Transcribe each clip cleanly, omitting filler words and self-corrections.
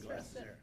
glasses there.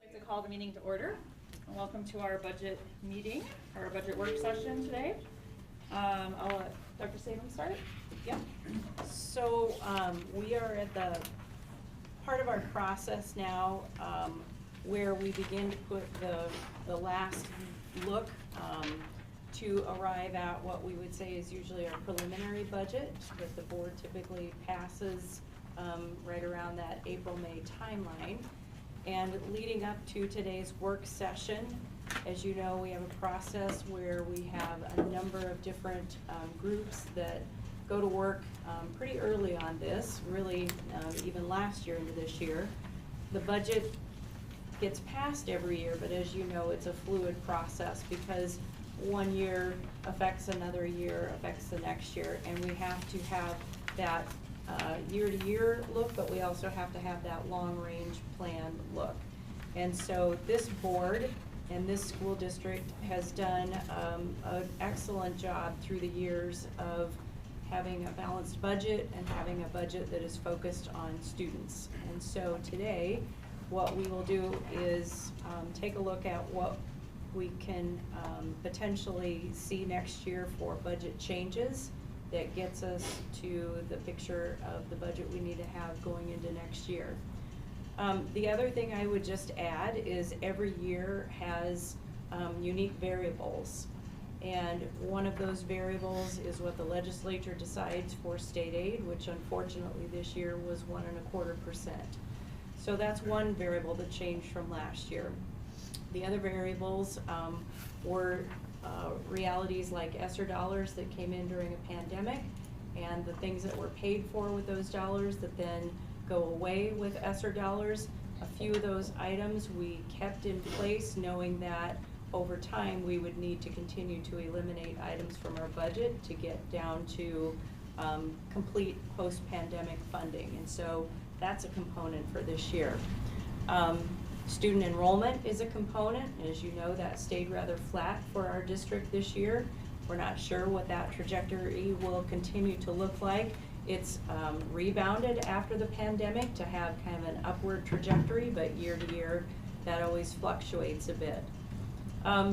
I'd like to call the meeting to order. Welcome to our budget meeting, our budget work session today. I'll let Dr. Salem start. Yep. So we are at the part of our process now where we begin to put the last look to arrive at what we would say is usually our preliminary budget that the board typically passes right around that April-May timeline. And leading up to today's work session, as you know, we have a process where we have a number of different groups that go to work pretty early on this, really even last year into this year. The budget gets passed every year, but as you know, it's a fluid process because one year affects another year, affects the next year, and we have to have that year-to-year look, but we also have to have that long-range plan look. And so this board and this school district has done an excellent job through the years of having a balanced budget and having a budget that is focused on students. And so today, what we will do is take a look at what we can potentially see next year for budget changes that gets us to the picture of the budget we need to have going into next year. The other thing I would just add is every year has unique variables. And one of those variables is what the legislature decides for state aid, which unfortunately this year was 1.25%. So that's one variable that changed from last year. The other variables were realities like ESSER dollars that came in during a pandemic and the things that were paid for with those dollars that then go away with ESSER dollars. A few of those items we kept in place knowing that over time we would need to continue to eliminate items from our budget to get down to complete post-pandemic funding. And so that's a component for this year. Student enrollment is a component. As you know, that stayed rather flat for our district this year. We're not sure what that trajectory will continue to look like. It's rebounded after the pandemic to have kind of an upward trajectory, but year to year, that always fluctuates a bit.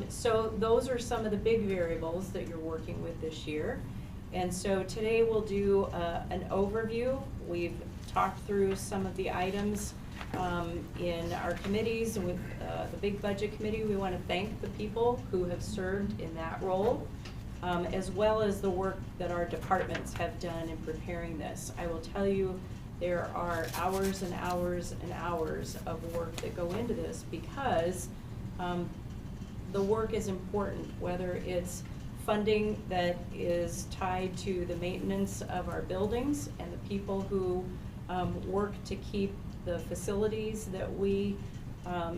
So those are some of the big variables that you're working with this year. And so today we'll do an overview. We've talked through some of the items in our committees. With the big budget committee, we want to thank the people who have served in that role, as well as the work that our departments have done in preparing this. I will tell you, there are hours and hours and hours of work that go into this because the work is important, whether it's funding that is tied to the maintenance of our buildings and the people who work to keep the facilities that we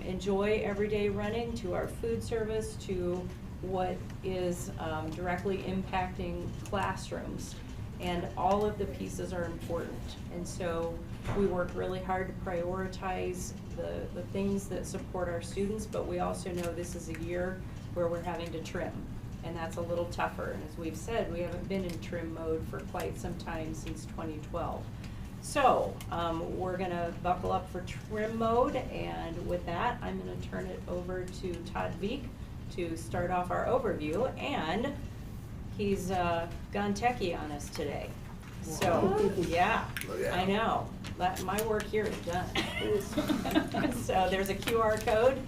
enjoy every day running, to our food service, to what is directly impacting classrooms. And all of the pieces are important. And so we work really hard to prioritize the things that support our students, but we also know this is a year where we're having to trim. And that's a little tougher. And as we've said, we haven't been in trim mode for quite some time since 2012. So we're gonna buckle up for trim mode, and with that, I'm gonna turn it over to Todd Veek to start off our overview, and he's gone techie on us today. So, yeah, I know. My work here is done. So there's a QR code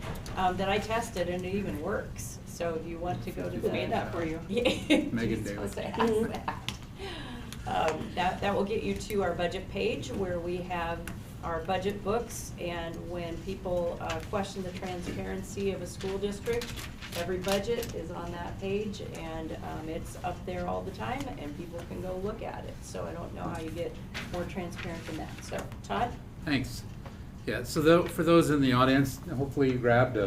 that I tested, and it even works. So if you want to go to the... Who made that for you? Yeah. Megan Supposed to Davis. ask that. That will get you to our budget page where we have our budget books, and when people question the transparency of a school district, every budget is on that page, and it's up there all the time, and people can go look at it. So I don't know how you get more transparent than that. So, Todd? Thanks. Yeah, so for those in the audience, hopefully you grabbed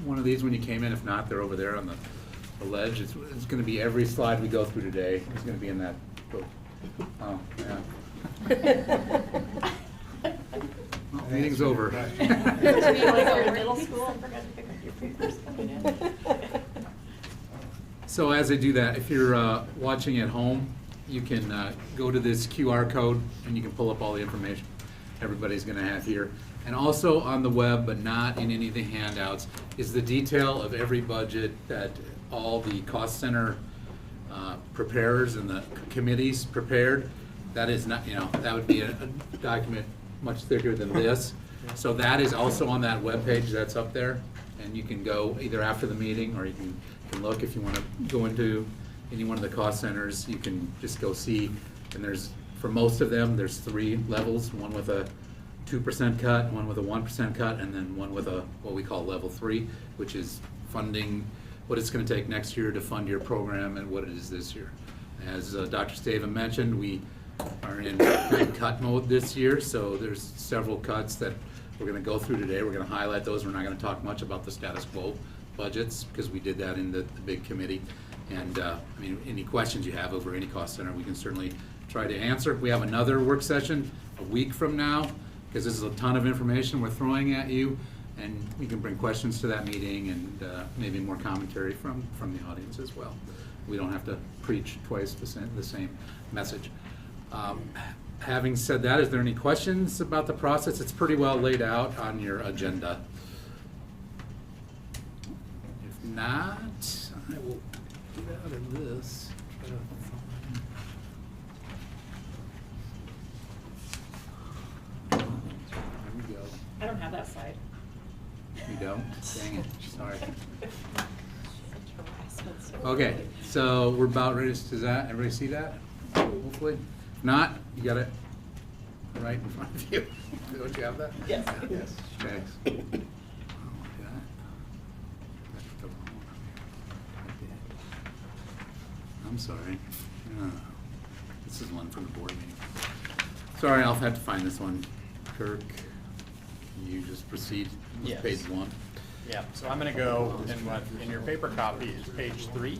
one of these when you came in. If not, they're over there on the ledge. It's going to be every slide we go through today. It's going to be in that book. Oh, yeah. Well, meeting's over. Like our middle school, I forgot to pick up your papers coming in. So as I do that, if you're watching at home, you can go to this QR code and you can pull up all the information everybody's going to have here. And also on the web, but not in any of the handouts, is the detail of every budget that all the cost center preparers and the committees prepared. That is not, that would be a document much thicker than this. So that is also on that webpage that's up there. And you can go either after the meeting, or you can look if you want to go into any one of the cost centers. You can just go see, and there's For most of them, there's 3 levels, one with a 2% cut, one with a 1% cut, and then one with a, what we call level 3, which is funding what it's gonna take next year to fund your program and what it is this year. As Dr. Staven mentioned, we are in cut mode this year, so there's several cuts that we're gonna go through today. We're gonna highlight those. We're not gonna talk much about the status quo budgets, because we did that in the big committee. And, I mean, any questions you have over any cost center, we can certainly try to answer. We have another work session a week from now, because this is a ton of information we're throwing at you, and we can bring questions to that meeting and maybe more commentary from the audience as well. We don't have to preach twice the same message. Having said that, is there any questions about the process? It's pretty well laid out on your agenda. If not, I will get out of this. There we go. I don't have that slide. You don't? Dang it, sorry. Harassment, so Okay, really. so we're about ready, does that, everybody see that? Hopefully. If not, you got it right in front of you. Don't you have that? Yes. Yes. Okay. I'm sorry. This is one from the board meeting. Sorry, I'll have to find this one. Kirk, can you just proceed with Yes. page 1? Yeah, so I'm gonna go, and what, in your paper copy is page 3.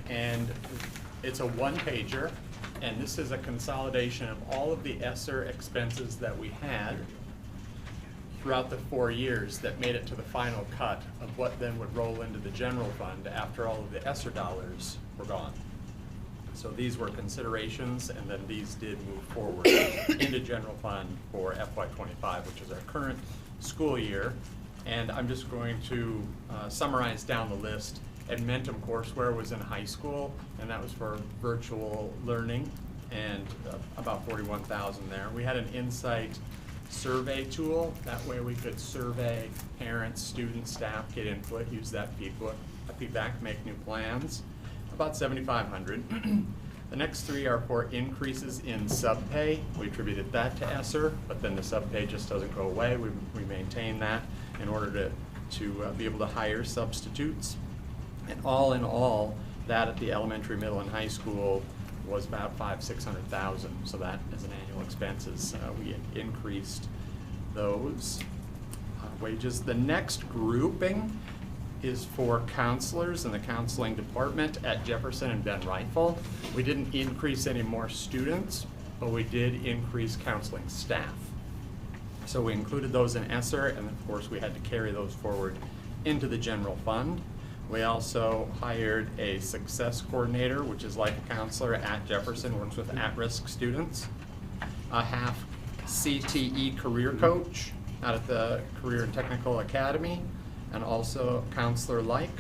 And it's a one-pager, and this is a consolidation of all of the ESSER expenses that we had throughout the 4 years that made it to the final cut of what then would roll into the general fund after all of the ESSER dollars were gone. So these were considerations, and then these did move forward into general fund for FY25, which is our current school year. And I'm just going to summarize down the list. Edmentum courseware was in high school, and that was for virtual learning, and about 41,000 there. We had an Insight survey tool. That way we could survey parents, students, staff, get input, use that feedback, make new plans. About 7,500. The next 3 are for increases in subpay. We attributed that to ESSER, but then the subpay just doesn't go away. We maintain that in order to be able to hire substitutes. And all in all, that at the elementary, middle, and high school was about $500,000-600,000. So that is an annual expenses. We increased those wages. The next grouping is for counselors in the counseling department at Jefferson and Ben Rifle. We didn't increase any more students, but we did increase counseling staff. So we included those in ESSER, and of course we had to carry those forward into the general fund. We also hired a success coordinator, which is like a counselor at Jefferson, works with at-risk students. A half CTE career coach out at the Career and Technical Academy, and also counselor-like.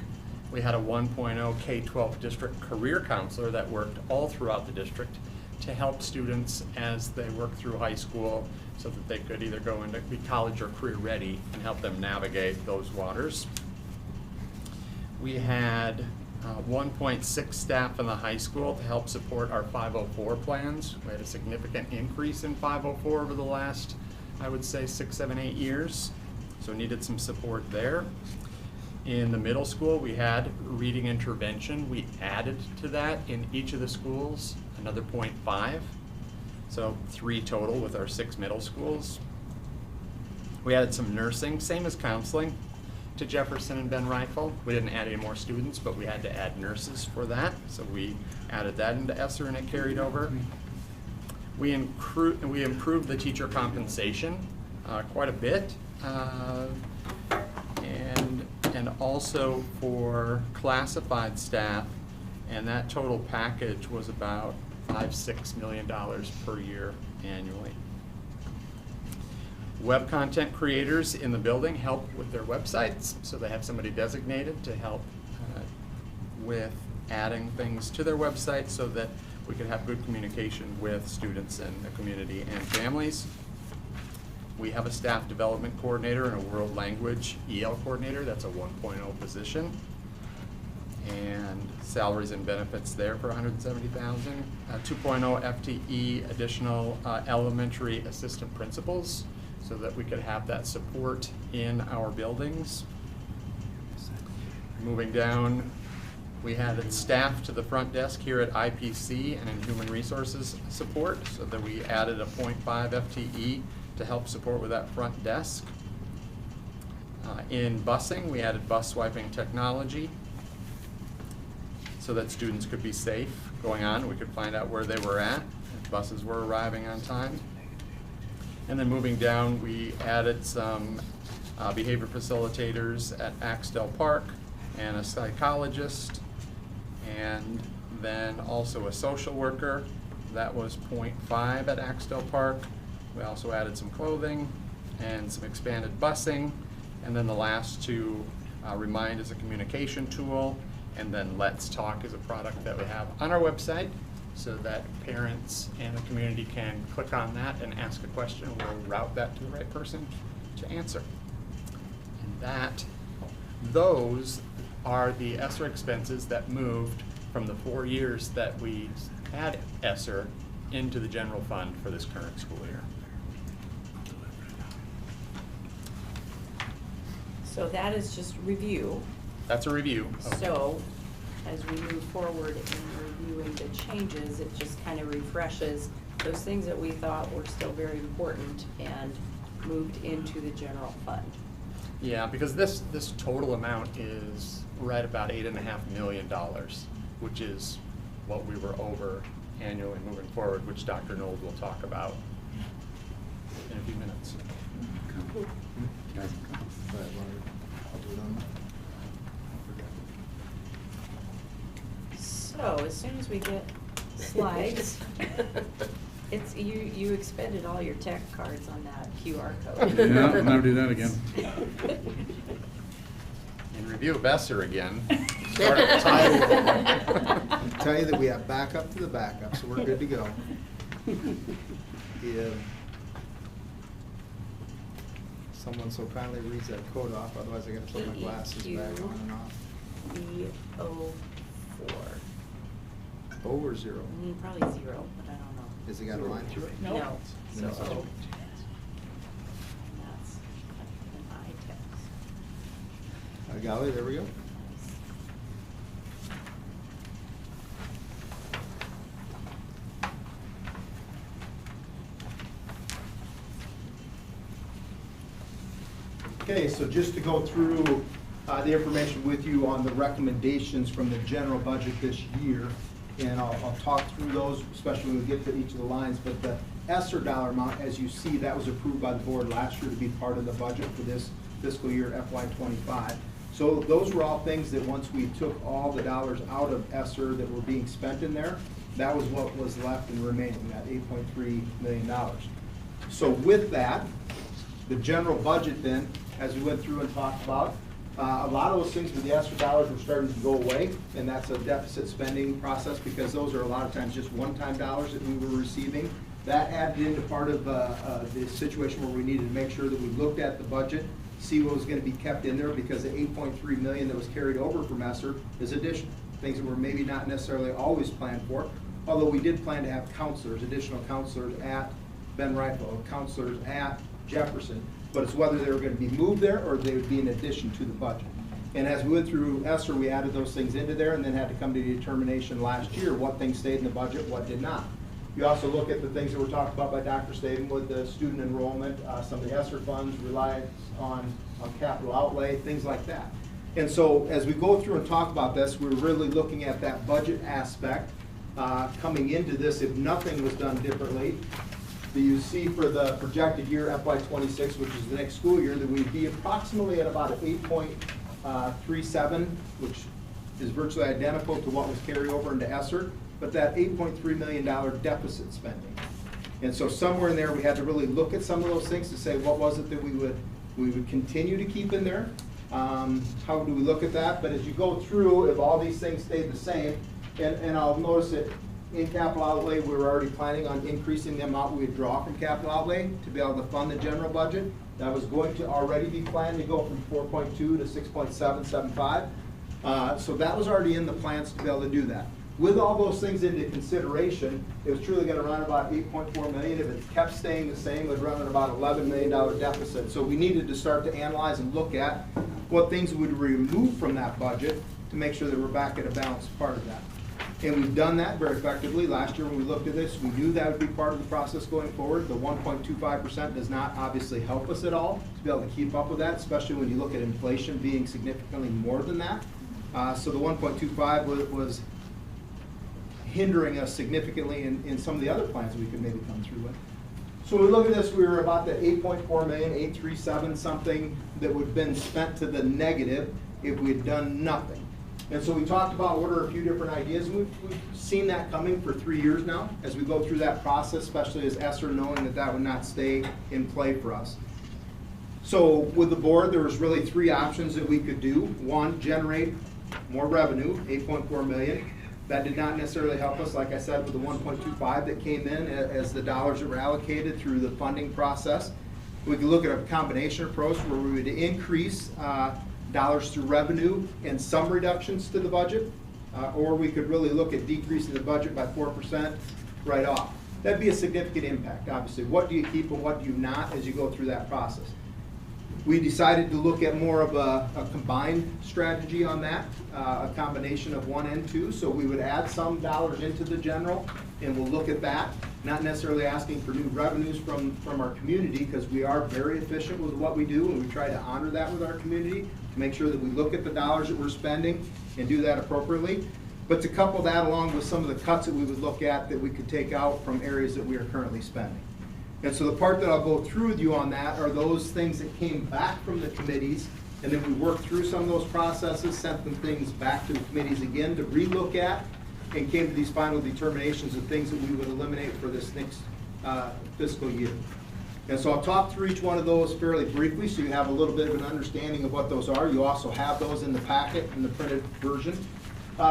We had a 1.0 K-12 district career counselor that worked all throughout the district to help students as they work through high school so that they could either go into be college or career ready and help them navigate those waters. We had 1.6 staff in the high school to help support our 504 plans. We had a significant increase in 504 over the last, I would say, 6, 7, 8 years. So needed some support there. In the middle school, we had reading intervention. We added to that in each of the schools, another 0.5. So 3 total with our 6 middle schools. We added some nursing, same as counseling, to Jefferson and Ben Rifle. We didn't add any more students, but we had to add nurses for that. So we added that into ESSER and it carried over. We improved the teacher compensation quite a bit. And also for classified staff, and that total package was about $5-6 million per year annually. Web content creators in the building help with their websites, so they have somebody designated to help with adding things to their website so that we can have good communication with students and the community and families. We have a staff development coordinator and a world language EL coordinator. That's a 1.0 position. And salaries and benefits there for $170,000. 2.0 FTE additional elementary assistant principals so that we could have that support in our buildings. Moving down, we added staff to the front desk here at IPC and in human resources support so that we added a 0.5 FTE to help support with that front desk. In busing, we added bus swiping technology so that students could be safe going on. We could find out where they were at, if buses were arriving on time. And then moving down, we added some behavior facilitators at Axtell Park and a psychologist, and then also a social worker. That was 0.5 at Axtell Park. We also added some clothing and some expanded busing. And then the last two, Remind is a communication tool, and then Let's Talk is a product that we have on our website so that parents and the community can click on that and ask a question. We'll route that to the right person to answer. And those are the ESSER expenses that moved from the 4 years that we had ESSER into the general fund for this current school year. So that is just review. That's a review. So as we move forward in reviewing the changes, it just kind of refreshes those things that we thought were still very important and moved into the general fund. Yeah, because this total amount is right about $8.5 million, which is what we were over annually moving forward, which Dr. Knowles will talk about in a few minutes. So as soon as we get slides, it's, you expended all your tech cards on that QR code. Yeah, I'll never do that again. In review of ESSER again. Start at the top. I'll tell you that we have backup to the backup, so we're good to go. If someone so kindly reads that code off, otherwise I gotta put my glasses back on and off. E04. O or 0? Probably 0, but I don't know. Has it got a line through it? Nope. No, so Then it's O. O. And that's an I text. Golly, there we go. Okay, so just to go through the information with you on the recommendations from the general budget this year, and I'll talk through those, especially when we get to each of the lines, but the ESSER dollar amount, as you see, that was approved by the board last year to be part of the budget for this fiscal year FY25. So those were all things that once we took all the dollars out of ESSER that were being spent in there, that was what was left and remaining, that $8.3 million. So with that, the general budget then, as we went through and talked about, a lot of those things with the ESSER dollars were starting to go away, and that's a deficit spending process because those are a lot of times just one-time dollars that we were receiving. That added into part of the situation where we needed to make sure that we looked at the budget, see what was going to be kept in there, because the $8.3 million that was carried over from ESSER is additional, things that were maybe not necessarily always planned for, although we did plan to have counselors, additional counselors at Ben Rifle, counselors at Jefferson, but it's whether they were going to be moved there or they would be in addition to the budget. And as we went through ESSER, we added those things into there and then had to come to the determination last year what things stayed in the budget, what did not. You also look at the things that were talked about by Dr. Staben with the student enrollment, some of the ESSER funds relied on capital outlay, things like that. And so as we go through and talk about this, we're really looking at that budget aspect coming into this if nothing was done differently. You see for the projected year FY26, which is the next school year, that we'd be approximately at about 8.37, which is virtually identical to what was carried over into ESSER, but that $8.3 million deficit spending. And so somewhere in there, we had to really look at some of those things to say, what was it that we would continue to keep in there? How do we look at that? But as you go through, if all these things stayed the same, and I'll notice that in capital outlay, we were already planning on increasing the amount we would draw from capital outlay to be able to fund the general budget. That was going to already be planned to go from 4.2 to 6.775. So that was already in the plans to be able to do that. With all those things into consideration, it was truly gonna run about 8.4 million. If it kept staying the same, it would run at about $11 million deficit. So we needed to start to analyze and look at what things would remove from that budget to make sure that we're back at a balanced part of that. And we've done that very effectively. Last year when we looked at this, we knew that would be part of the process going forward. The 1.25% does not obviously help us at all to be able to keep up with that, especially when you look at inflation being significantly more than that. So the 1.25 was hindering us significantly in some of the other plans we could maybe come through with. So when we look at this, we were about the 8.4 million, 837 something that would have been spent to the negative if we had done nothing. And so we talked about what are a few different ideas, and we've seen that coming for 3 years now as we go through that process, especially as ESSER knowing that that would not stay in play for us. So with the board, there was really 3 options that we could do. One, generate more revenue, 8.4 million. That did not necessarily help us, like I said, with the 1.25 that came in as the dollars that were allocated through the funding process. We could look at a combination approach where we would increase dollars through revenue and some reductions to the budget, or we could really look at decreasing the budget by 4% right off. That'd be a significant impact, obviously. What do you keep and what do you not as you go through that process? We decided to look at more of a combined strategy on that, a combination of 1 and 2. So we would add some dollars into the general, and we'll look at that. Not necessarily asking for new revenues from our community, because we are very efficient with what we do, and we try to honor that with our community to make sure that we look at the dollars that we're spending and do that appropriately. But to couple that along with some of the cuts that we would look at that we could take out from areas that we are currently spending. And so the part that I'll go through with you on that are those things that came back from the committees, and then we worked through some of those processes, sent them things back to the committees again to relook at, and came to these final determinations of things that we would eliminate for this next fiscal year. And so I'll talk through each one of those fairly briefly so you have a little bit of an understanding of what those are. You also have those in the packet in the printed version.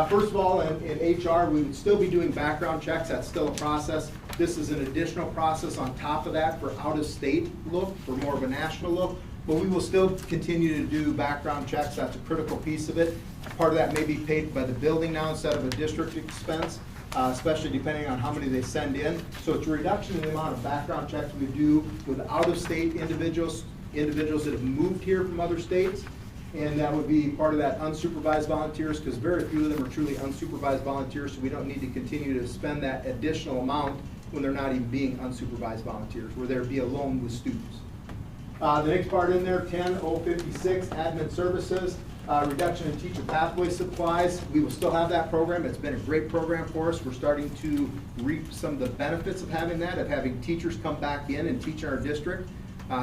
First of all, in HR, we would still be doing background checks. That's still a process. This is an additional process on top of that for out-of-state look, for more of a national look. But we will still continue to do background checks. That's a critical piece of it. Part of that may be paid by the building now instead of a district expense, especially depending on how many they send in. So it's a reduction in the amount of background checks we do with out-of-state individuals that have moved here from other states. And that would be part of that unsupervised volunteers, because very few of them are truly unsupervised volunteers, so we don't need to continue to spend that additional amount when they're not even being unsupervised volunteers, where they'd be alone with students. The next part in there, 10.056, admin services, reduction in teacher pathway supplies. We will still have that program. It's been a great program for us. We're starting to reap some of the benefits of having that, of having teachers come back in and teach in our district.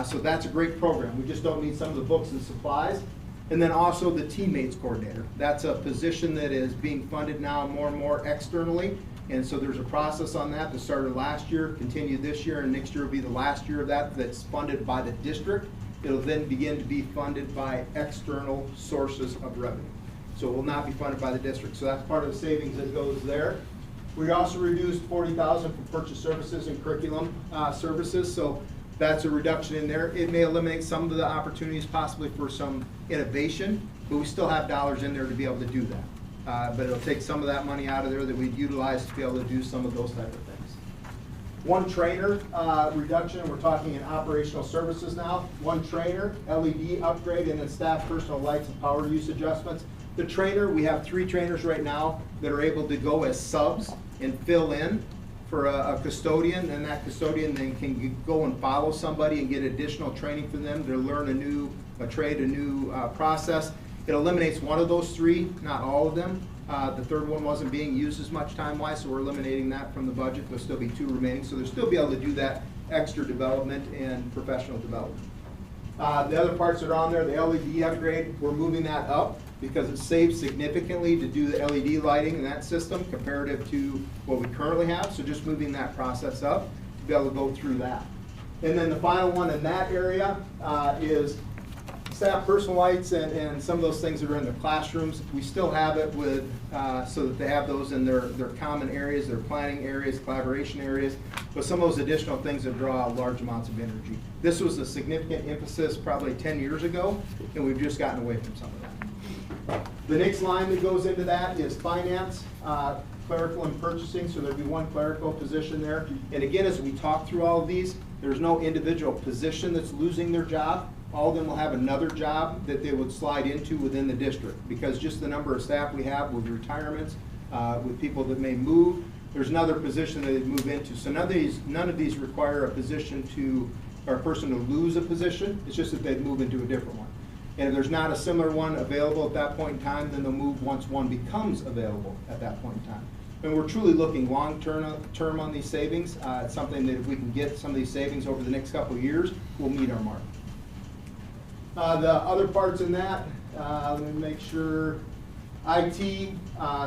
So that's a great program. We just don't need some of the books and supplies. And then also the teammates coordinator. That's a position that is being funded now more and more externally. And so there's a process on that that started last year, continued this year, and next year will be the last year of that that's funded by the district. It'll then begin to be funded by external sources of revenue. So it will not be funded by the district. So that's part of the savings that goes there. We also reduced $40,000 for purchase services and curriculum services. So that's a reduction in there. It may eliminate some of the opportunities possibly for some innovation, but we still have dollars in there to be able to do that. But it'll take some of that money out of there that we'd utilize to be able to do some of those type of things. One trainer reduction, we're talking in operational services now. One trainer, LED upgrade, and then staff personal lights and power use adjustments. The trainer, we have 3 trainers right now that are able to go as subs and fill in for a custodian, and that custodian then can go and follow somebody and get additional training for them to learn a trade, a new process. It eliminates one of those 3, not all of them. The third one wasn't being used as much time-wise, so we're eliminating that from the budget. There'll still be 2 remaining, so they'll still be able to do that extra development and professional development. The other parts that are on there, the LED upgrade, we're moving that up because it saves significantly to do the LED lighting in that system comparative to what we currently have. So just moving that process up to be able to go through that. And then the final one in that area is staff personal lights and some of those things that are in their classrooms. We still have it with so that they have those in their common areas, their planning areas, collaboration areas, but some of those additional things that draw large amounts of energy. This was a significant emphasis probably 10 years ago, and we've just gotten away from some of that. The next line that goes into that is finance, clerical and purchasing, so there'd be one clerical position there. And again, as we talk through all of these, there's no individual position that's losing their job. All of them will have another job that they would slide into within the district, because just the number of staff we have with retirements, with people that may move, there's another position that they'd move into. So none of these require a position to, or a person to lose a position, it's just that they'd move into a different one. And if there's not a similar one available at that point in time, then they'll move once one becomes available at that point in time. And we're truly looking long-term on these savings. It's something that if we can get some of these savings over the next couple of years, we'll meet our mark. The other parts in that, let me make sure, IT,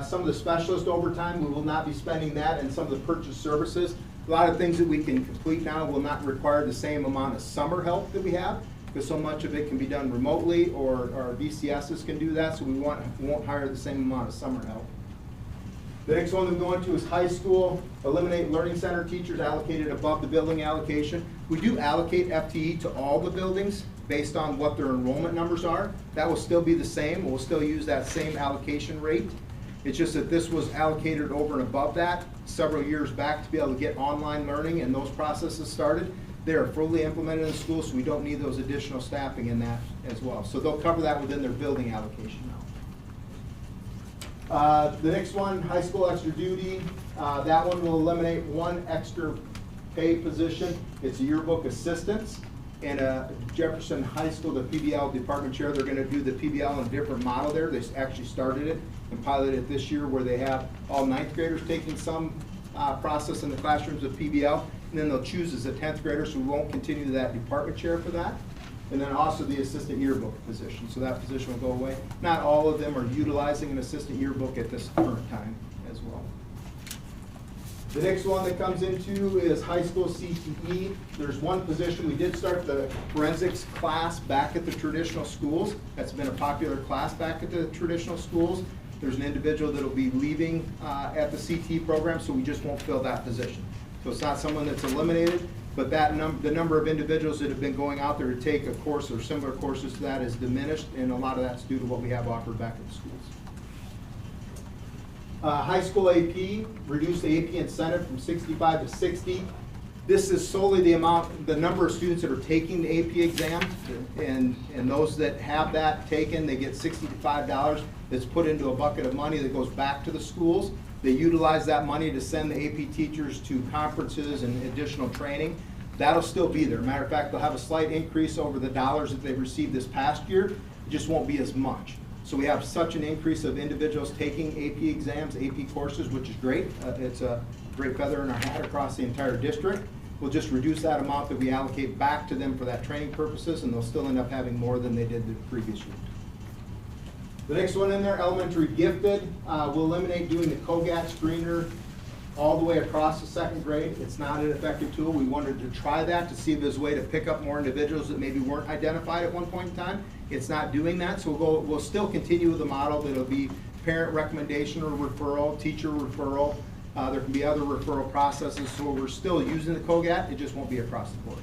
some of the specialist overtime, we will not be spending that, and some of the purchase services. A lot of things that we can complete now will not require the same amount of summer help that we have, because so much of it can be done remotely, or our VCSs can do that, so we won't hire the same amount of summer help. The next one that we go into is high school, eliminate learning center teachers allocated above the building allocation. We do allocate FTE to all the buildings based on what their enrollment numbers are. That will still be the same, we'll still use that same allocation rate. It's just that this was allocated over and above that several years back to be able to get online learning and those processes started. They are fully implemented in the school, so we don't need those additional staffing in that as well. So they'll cover that within their building allocation now. The next one, high school extra duty, that one will eliminate one extra paid position. It's a yearbook assistants. And Jefferson High School, the PBL department chair, they're gonna do the PBL in a different model there. They actually started it and piloted it this year, where they have all ninth graders taking some process in the classrooms of PBL, and then they'll choose as a 10th grader, so we won't continue that department chair for that. And then also the assistant yearbook position, so that position will go away. Not all of them are utilizing an assistant yearbook at this current time as well. The next one that comes into is high school CTE. There's one position, we did start the forensics class back at the traditional schools. That's been a popular class back at the traditional schools. There's an individual that'll be leaving at the CTE program, so we just won't fill that position. So it's not someone that's eliminated, but the number of individuals that have been going out there to take a course or similar courses to that is diminished, and a lot of that's due to what we have offered back at the schools. High school AP, reduce the AP incentive from 65 to 60. This is solely the number of students that are taking the AP exam, and those that have that taken, they get $65 that's put into a bucket of money that goes back to the schools. They utilize that money to send the AP teachers to conferences and additional training. That'll still be there. Matter of fact, they'll have a slight increase over the dollars that they received this past year. It just won't be as much. So we have such an increase of individuals taking AP exams, AP courses, which is great. It's a great feather in our hat across the entire district. We'll just reduce that amount that we allocate back to them for that training purposes, and they'll still end up having more than they did the previous year. The next one in there, elementary gifted, we'll eliminate doing the COGAT screener all the way across the second grade. It's not an effective tool. We wanted to try that to see if there's a way to pick up more individuals that maybe weren't identified at one point in time. It's not doing that, so we'll still continue with the model that'll be parent recommendation or referral, teacher referral. There can be other referral processes, so we're still using the COGAT, it just won't be across the board.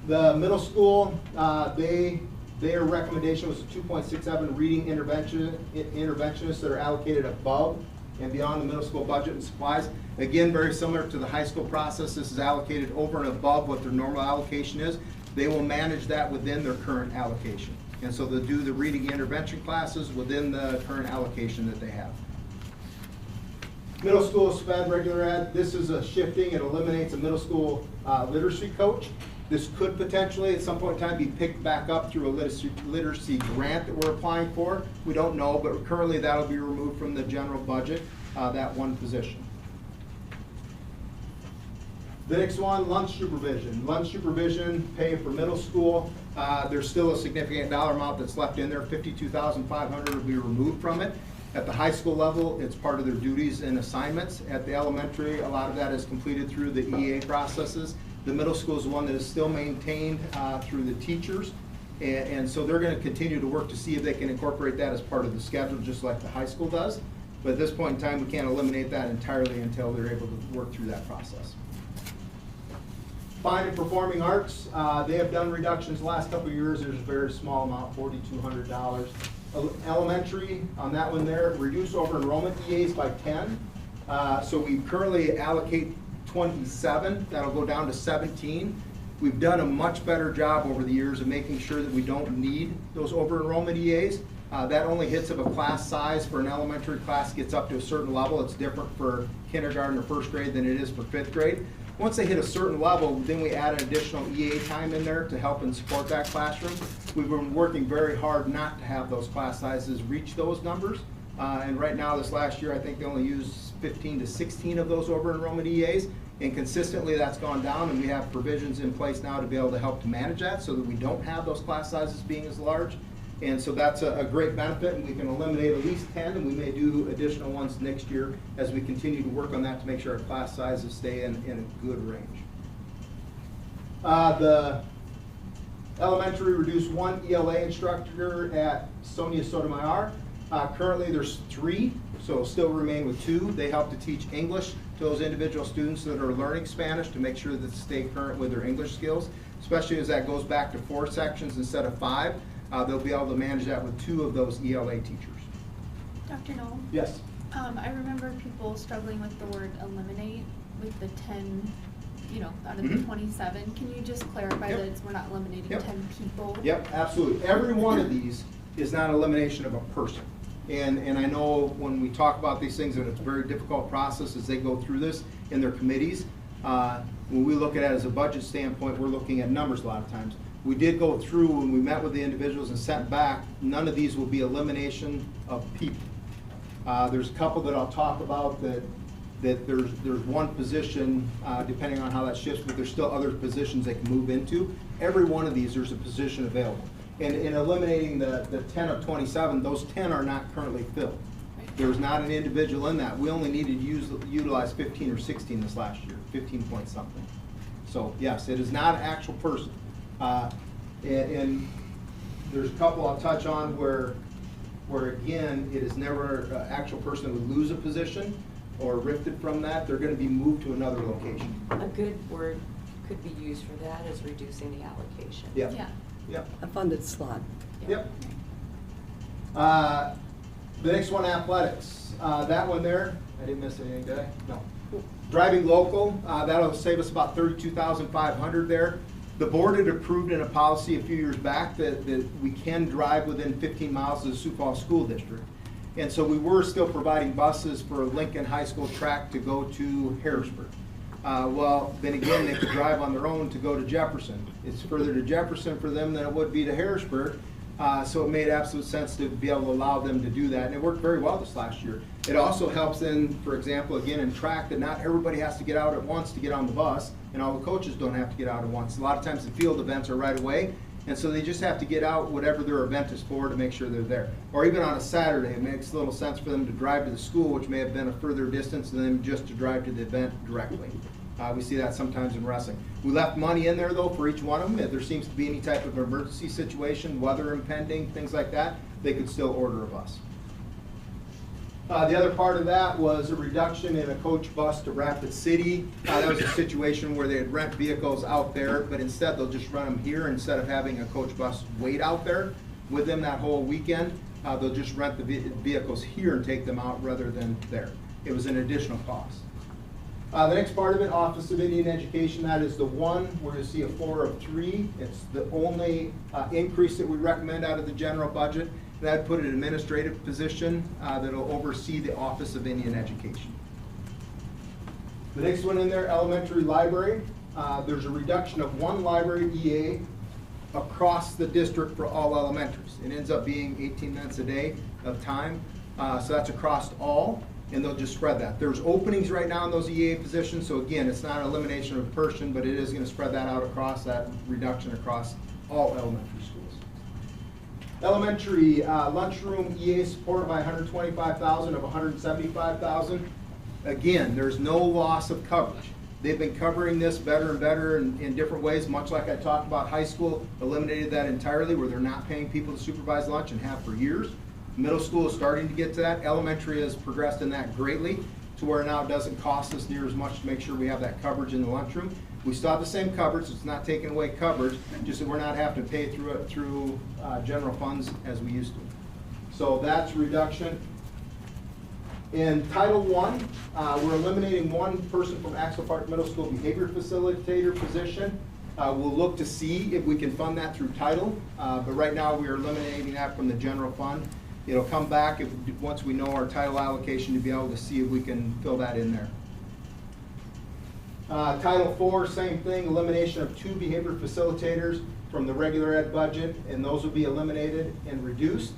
The middle school, their recommendation was a 2.67 reading interventionists that are allocated above and beyond the middle school budget and supplies. Again, very similar to the high school process, this is allocated over and above what their normal allocation is. They will manage that within their current allocation. And so they'll do the reading intervention classes within the current allocation that they have. Middle school SPED, regular ed, this is a shifting, it eliminates a middle school literacy coach. This could potentially at some point in time be picked back up through a literacy grant that we're applying for. We don't know, but currently that'll be removed from the general budget, that one position. The next one, lunch supervision. Lunch supervision pay for middle school. There's still a significant dollar amount that's left in there. $52,500 will be removed from it. At the high school level, it's part of their duties and assignments. At the elementary, a lot of that is completed through the EA processes. The middle school is one that is still maintained through the teachers. And so they're going to continue to work to see if they can incorporate that as part of the schedule, just like the high school does. But at this point in time, we can't eliminate that entirely until they're able to work through that process. Fine and performing arts, they have done reductions the last couple of years. There's a very small amount, $4,200. Elementary, on that one there, reduce over enrollment EAs by 10. So we currently allocate 27, that'll go down to 17. We've done a much better job over the years of making sure that we don't need those over enrollment EAs. That only hits if a class size for an elementary class gets up to a certain level. It's different for kindergarten or first grade than it is for fifth grade. Once they hit a certain level, then we add an additional EA time in there to help and support that classroom. We've been working very hard not to have those class sizes reach those numbers. And right now, this last year, I think they only used 15 to 16 of those over enrollment EAs. And consistently, that's gone down, and we have provisions in place now to be able to help to manage that so that we don't have those class sizes being as large. And so that's a great benefit, and we can eliminate at least 10, and we may do additional ones next year as we continue to work on that to make sure our class sizes stay in a good range. The elementary reduced 1 ELA instructor at Sonia Sotomayor. Currently, there's 3, so it'll still remain with 2. They help to teach English to those individual students that are learning Spanish to make sure that they stay current with their English skills, especially as that goes back to 4 sections instead of 5. They'll be able to manage that with 2 of those ELA teachers. Dr. Knoll? Yes. I remember people struggling with the word eliminate with the 10, out of the 27. Can you just clarify Yep. that we're not eliminating Yep. 10 people? Yep, absolutely. Every one of these is not elimination of a person. And I know when we talk about these things, that it's a very difficult process as they go through this in their committees. When we look at it as a budget standpoint, we're looking at numbers a lot of times. We did go through, when we met with the individuals and sent back, none of these will be elimination of people. There's a couple that I'll talk about that there's one position, depending on how that shifts, but there's still other positions they can move into. Every one of these, there's a position available. And in eliminating the 10 of 27, those 10 are not currently filled. There's not an individual in that. We only needed to utilize 15 or 16 this last year, 15 point something. So yes, it is not an actual person. And there's a couple I'll touch on where again, it is never an actual person that would lose a position or rifted from that. They're going to be moved to another location. A good word could be used for that is reducing the allocation. Yep. Yeah. Yep. A funded slot. Yep. The next one, athletics. That one there, I didn't miss anything, did I? No. Driving local, that'll save us about $32,500 there. The board had approved in a policy a few years back that we can drive within 15 miles of the Sioux Falls School District. And so we were still providing buses for Lincoln High School track to go to Harrisburg. Well, then again, they could drive on their own to go to Jefferson. It's further to Jefferson for them than it would be to Harrisburg. So it made absolute sense to be able to allow them to do that, and it worked very well this last year. It also helps in, for example, again in track, that not everybody has to get out at once to get on the bus, and all the coaches don't have to get out at once. A lot of times the field events are right away, and so they just have to get out whatever their event is for to make sure they're there. Or even on a Saturday, it makes a little sense for them to drive to the school, which may have been a further distance than them just to drive to the event directly. We see that sometimes in wrestling. We left money in there though for each one of them. If there seems to be any type of emergency situation, weather impending, things like that, they could still order a bus. The other part of that was a reduction in a coach bus to Rapid City. That was a situation where they'd rent vehicles out there, but instead they'll just run them here instead of having a coach bus wait out there with them that whole weekend. They'll just rent the vehicles here and take them out rather than there. It was an additional cost. The next part of it, Office of Indian Education, that is the one where you see a floor of 3. It's the only increase that we recommend out of the general budget. That'd put an administrative position that'll oversee the Office of Indian Education. The next one in there, elementary library. There's a reduction of 1 library EA across the district for all elementaries. It ends up being 18 minutes a day of time. So that's across all. And they'll just spread that. There's openings right now in those EA positions, so again, it's not an elimination of a person, but it is going to spread that out across, that reduction across all elementary schools. Elementary lunchroom EA supported by $125,000 of $175,000. Again, there's no loss of coverage. They've been covering this better and better in different ways, much like I talked about high school, eliminated that entirely where they're not paying people to supervise lunch and have for years. Middle school is starting to get to that. Elementary has progressed in that greatly to where now it doesn't cost us near as much to make sure we have that coverage in the lunchroom. We still have the same coverage, so it's not taking away coverage, just that we're not having to pay through general funds as we used to. So that's reduction. In Title I, we're eliminating one person from Axel Park Middle School behavior facilitator position. We'll look to see if we can fund that through title, but right now we are eliminating that from the general fund. It'll come back once we know our title allocation to be able to see if we can fill that in there. Title IV, same thing, elimination of 2 behavior facilitators from the regular ed budget, and those will be eliminated and reduced.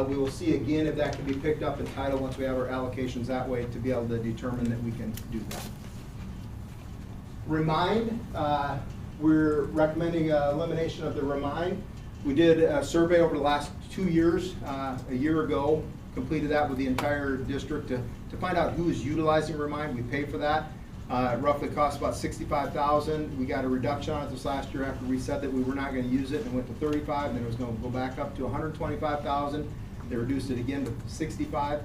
We will see again if that can be picked up in title once we have our allocations that way to be able to determine that we can do that. Remind, we're recommending elimination of the Remind. We did a survey over the last 2 years, a year ago, completed that with the entire district to find out who is utilizing Remind. We pay for that. It roughly costs about $65,000. We got a reduction on it this last year after we said that we were not going to use it, and went to 35, and then it was going to go back up to 125,000. They reduced it again to 65.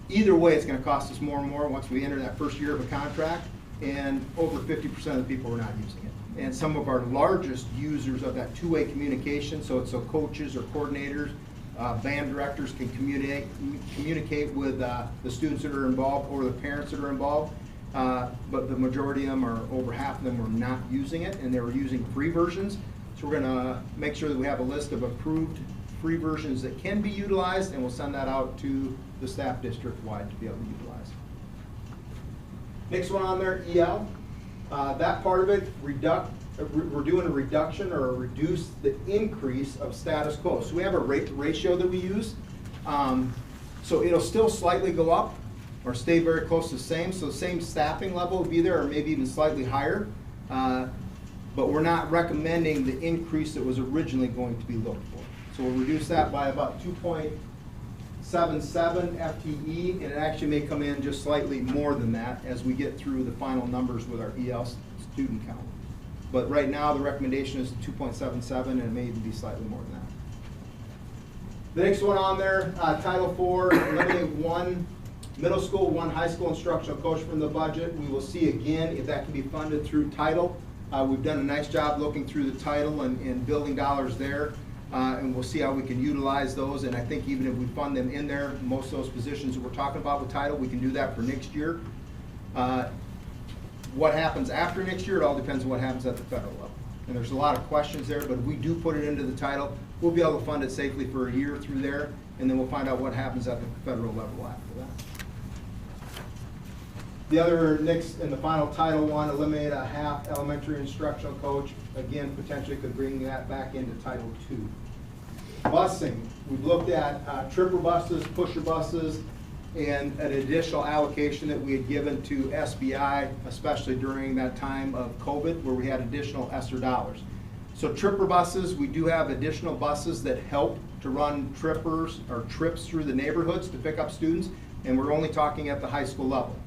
Either way, it's going to cost us more and more once we enter that first year of a contract, and over 50% of the people are not using it. And some of our largest users of that two-way communication, so coaches or coordinators, band directors can communicate with the students that are involved or the parents that are involved. But the majority of them, or over half of them, were not using it, and they were using free versions. So we're gonna make sure that we have a list of approved free versions that can be utilized, and we'll send that out to the staff district-wide to be able to utilize. Next one on there, EL. That part of it, we're doing a reduction or reduce the increase of status quo. So we have a ratio that we use. So it'll still slightly go up or stay very close to the same. So the same staffing level will be there, or maybe even slightly higher. But we're not recommending the increase that was originally going to be looked for. So we'll reduce that by about 2.77 FTE, and it actually may come in just slightly more than that as we get through the final numbers with our EL student count. But right now, the recommendation is 2.77, and it may even be slightly more than that. The next one on there, Title IV, eliminate one middle school, one high school instructional coach from the budget. We will see again if that can be funded through title. We've done a nice job looking through the title and building dollars there. And we'll see how we can utilize those, and I think even if we fund them in there, most of those positions that we're talking about with title, we can do that for next year. What happens after next year, it all depends on what happens at the federal level. And there's a lot of questions there, but if we do put it into the title, we'll be able to fund it safely for a year through there, and then we'll find out what happens at the federal level after that. The other next and the final Title I, eliminate a half elementary instructional coach. Again, potentially could bring that back into Title II. Busing, we've looked at tripper buses, pusher buses, and an additional allocation that we had given to SBI, especially during that time of COVID, where we had additional ESSER dollars. So tripper buses, we do have additional buses that help to run trippers or trips through the neighborhoods to pick up students, and we're only talking at the high school level.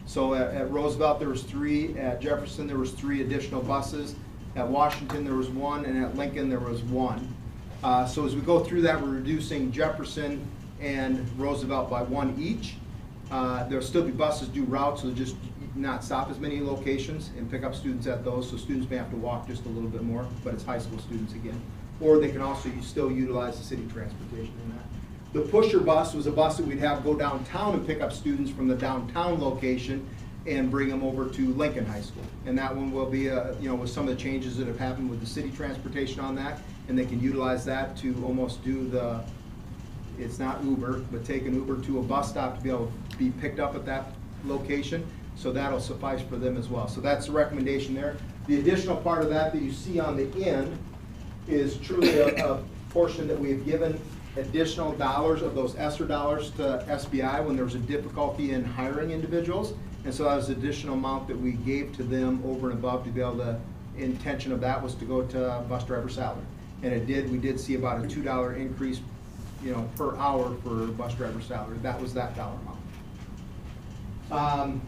So at Roosevelt there was 3, at Jefferson there was 3 additional buses, at Washington there was 1, and at Lincoln there was 1. So as we go through that, we're reducing Jefferson and Roosevelt by 1 each. There'll still be buses do routes, so just not stop as many locations and pick up students at those, so students may have to walk just a little bit more, but it's high school students again. Or they can also still utilize the city transportation in that. The pusher bus was a bus that we'd have go downtown and pick up students from the downtown location and bring them over to Lincoln High School. And that one will be, with some of the changes that have happened with the city transportation on that, and they can utilize that to almost do it's not Uber, but take an Uber to a bus stop to be able to be picked up at that location. So that'll suffice for them as well. So that's the recommendation there. The additional part of that you see on the end is truly a portion that we have given additional dollars of those ESSER dollars to SBI when there was a difficulty in hiring individuals. And so that was the additional amount that we gave to them over and above to be able to, intention of that was to go to bus driver salary. And we did see about a $2 increase, per hour for bus driver salary. That was that dollar amount.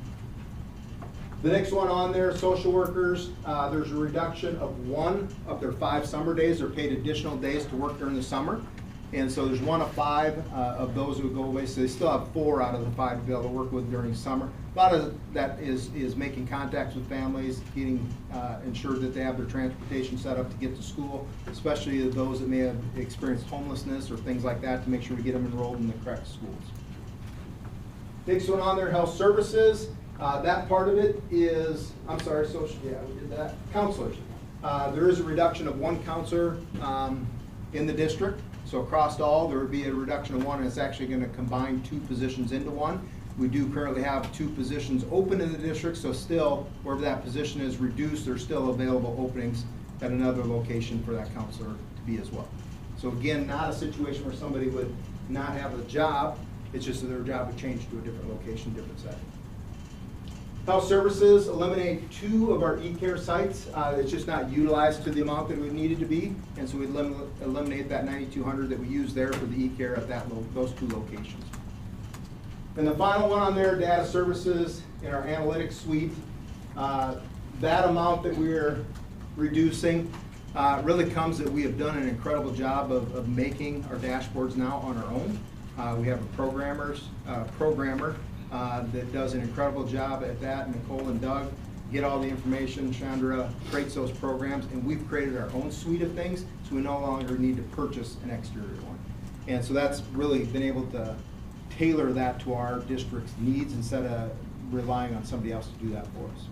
The next one on there, social workers, there's a reduction of 1 of their 5 summer days. They're paid additional days to work during the summer. And so there's 1 of 5 of those who would go away, so they still have 4 out of the 5 to be able to work with during summer. A lot of that is making contacts with families, getting ensured that they have their transportation set up to get to school, especially those that may have experienced homelessness or things like that, to make sure we get them enrolled in the correct schools. Next one on there, health services. That part of it is, I'm sorry, social, yeah, we did that. Counselors. There is a reduction of 1 counselor in the district. So across all, there would be a reduction of 1, and it's actually going to combine 2 positions into 1. We do currently have 2 positions open in the district, so still, wherever that position is reduced, there's still available openings at another location for that counselor to be as well. So again, not a situation where somebody would not have a job, it's just that their job would change to a different location, different setting. Health services, eliminate 2 of our e-care sites. It's just not utilized to the amount that we needed to be, and so we eliminate that 9,200 that we use there for the e-care at those 2 locations. And the final one on there, data services in our analytics suite. That amount that we're reducing really comes that we have done an incredible job of making our dashboards now on our own. We have a programmer that does an incredible job at that. Nicole and Doug get all the information. Chandra creates those programs, and we've created our own suite of things, so we no longer need to purchase an exterior one. And so that's really been able to tailor that to our district's needs instead of relying on somebody else to do that for us.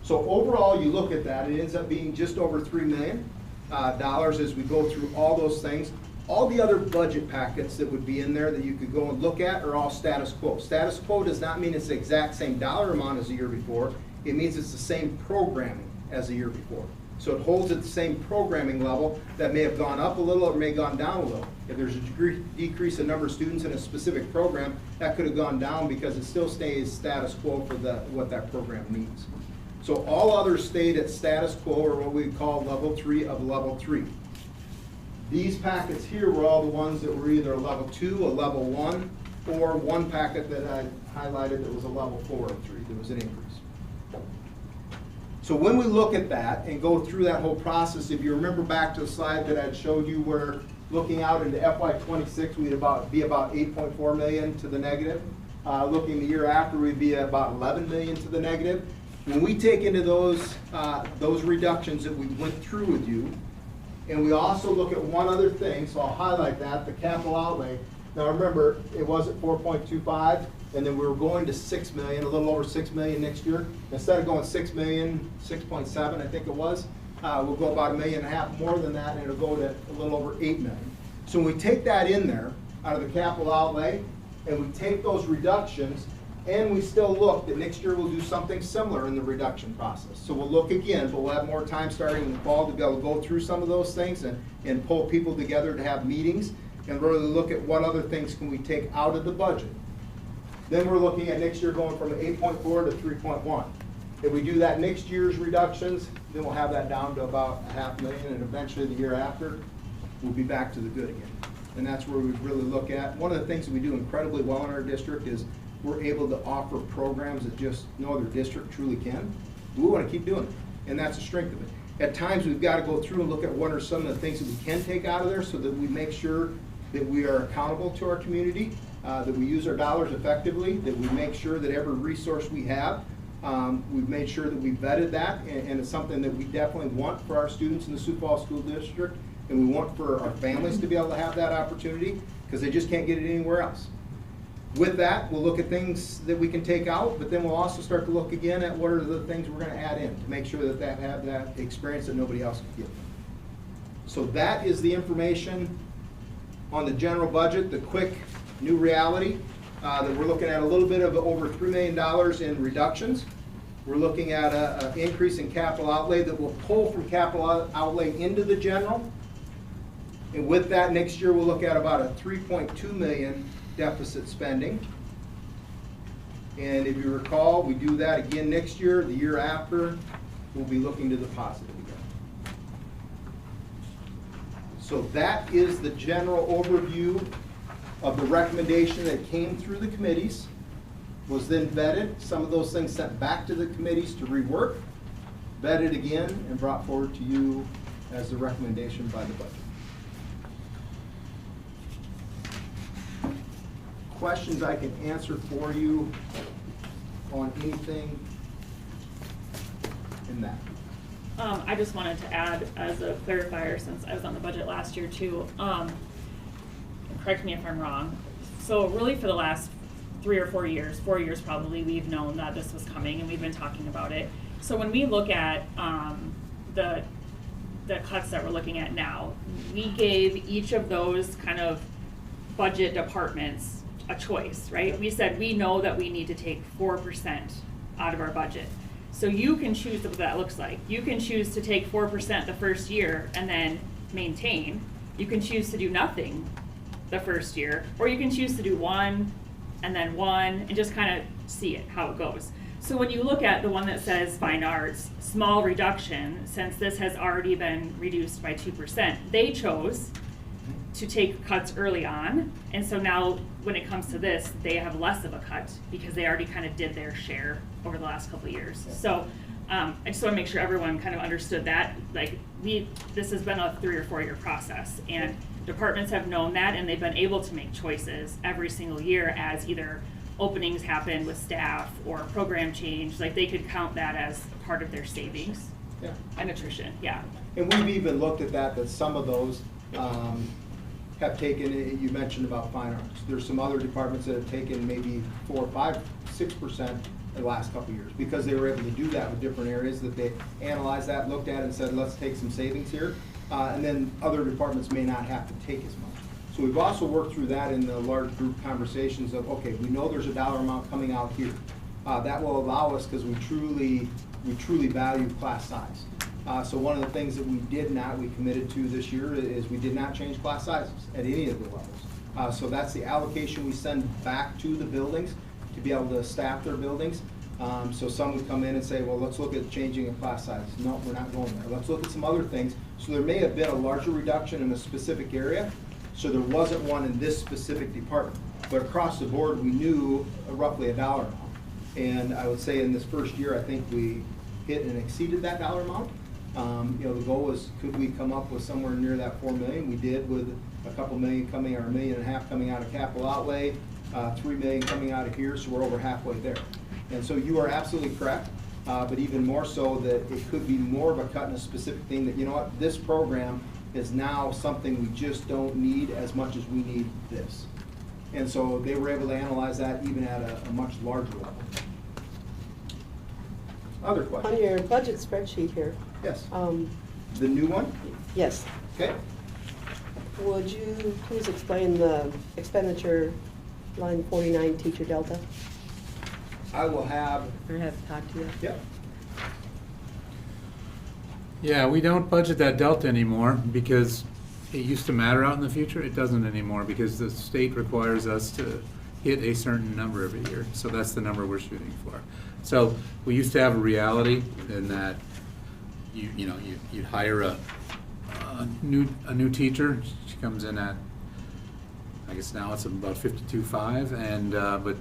So overall, you look at that, it ends up being just over $3 million as we go through all those things. All the other budget packets that would be in there that you could go and look at are all status quo. Status quo does not mean it's the exact same dollar amount as the year before. It means it's the same programming as the year before. So it holds at the same programming level that may have gone up a little or may have gone down a little. If there's a decrease in number of students in a specific program, that could have gone down because it still stays status quo for what that program needs. So all others stayed at status quo, or what we call level 3 of level 3. These packets here were all the ones that were either a level 2, a level 1, or one packet that I highlighted that was a level 4 of 3. There was an increase. So when we look at that and go through that whole process, if you remember back to the slide that I'd showed you where looking out into FY26, we'd be about 8.4 million to the negative. Looking the year after, we'd be about 11 million to the negative. When we take into those reductions that we went through with you, and we also look at one other thing, so I'll highlight that, the capital outlay. Now remember, it was at 4.25, and then we were going to 6 million, a little over 6 million next year. Instead of going 6 million, 6.7 I think it was, we'll go about $1.5 million more than that, and it'll go to a little over 8 million. So when we take that in there, out of the capital outlay, and we take those reductions, and we still look that next year we'll do something similar in the reduction process. So we'll look again, but we'll have more time starting in the fall to be able to go through some of those things and pull people together to have meetings and really look at what other things can we take out of the budget. Then we're looking at next year going from 8.4 to 3.1. If we do that next year's reductions, then we'll have that down to about $500,000, and eventually the year after, we'll be back to the good again. And that's where we really look at. One of the things that we do incredibly well in our district is we're able to offer programs that just no other district truly can. We want to keep doing it, and that's the strength of it. At times, we've got to go through and look at what are some of the things that we can take out of there so that we make sure that we are accountable to our community, that we use our dollars effectively, that we make sure that every resource we have, we've made sure that we vetted that, and it's something that we definitely want for our students in the Sioux Falls School District, and we want for our families to be able to have that opportunity, because they just can't get it anywhere else. With that, we'll look at things that we can take out, but then we'll also start to look again at what are the things we're going to add in to make sure that that have that experience that nobody else can give. So that is the information on the general budget, the quick new reality that we're looking at a little bit of over $3 million in reductions. We're looking at an increase in capital outlay that will pull from capital outlay into the general. And with that, next year we'll look at about a 3.2 million deficit spending. And if you recall, we do that again next year. The year after, we'll be looking to the positive again. So that is the general overview of the recommendation that came through the committees, was then vetted. Some of those things sent back to the committees to rework, vetted again, and brought forward to you as the recommendation by the budget. questions I can answer for you on anything in that. I just wanted to add as a clarifier, since I was on the budget last year too, correct me if I'm wrong. So really for the last 3 or 4 years, 4 years probably, we've known that this was coming and we've been talking about it. So when we look at the cuts that we're looking at now, we gave each of those kind of budget departments a choice, right? We said we know that we need to take 4% out of our budget. So you can choose what that looks like. You can choose to take 4% the first year and then maintain. You can choose to do nothing the first year, or you can choose to do 1 and then 1 and just kind of see it, how it goes. So when you look at the one that says fine arts, small reduction, since this has already been reduced by 2%, they chose to take cuts early on. And so now when it comes to this, they have less of a cut because they already kind of did their share over the last couple of years. So I just want to make sure everyone kind of understood that. Like this has been a 3 or 4 year process, and departments have known that, and they've been able to make choices every single year as either openings happen with staff or program change. Like they could count that as part of their savings. Yeah. And attrition, yeah. And we've even looked at that some of those have taken, you mentioned about fine arts. There's some other departments that have taken maybe 4, 5, 6% in the last couple of years because they were able to do that with different areas that they analyzed that, looked at and said, let's take some savings here. And then other departments may not have to take as much. So we've also worked through that in the large group conversations of, okay, we know there's a dollar amount coming out here. That will allow us, because we truly value class size. So one of the things that we committed to this year is we did not change class sizes at any of the levels. So that's the allocation we send back to the buildings to be able to staff their buildings. So some would come in and say, well, let's look at changing a class size. No, we're not going there. Let's look at some other things. So there may have been a larger reduction in a specific area, so there wasn't one in this specific department. But across the board, we knew roughly a dollar amount. And I would say in this first year, I think we hit and exceeded that dollar amount. The goal was, could we come up with somewhere near that 4 million? We did, with a couple million coming, or $1.5 million coming out of capital outlay, 3 million coming out of here, so we're over halfway there. And so you are absolutely correct, but even more so that it could be more of a cut in a specific thing that, you know what, this program is now something we just don't need as much as we need this. And so they were able to analyze that even at a much larger level. Other questions? On your budget spreadsheet here. Yes. The new one? Yes. Okay. Would you please explain the expenditure line 49 teacher delta? I will have, Or have talked to you? yep. Yeah, we don't budget that delta anymore because it used to matter out in the future. It doesn't anymore because the state requires us to hit a certain number every year. So that's the number we're shooting for. So we used to have a reality in that you'd hire a new teacher. She comes in at, I guess now it's about 52.5, and but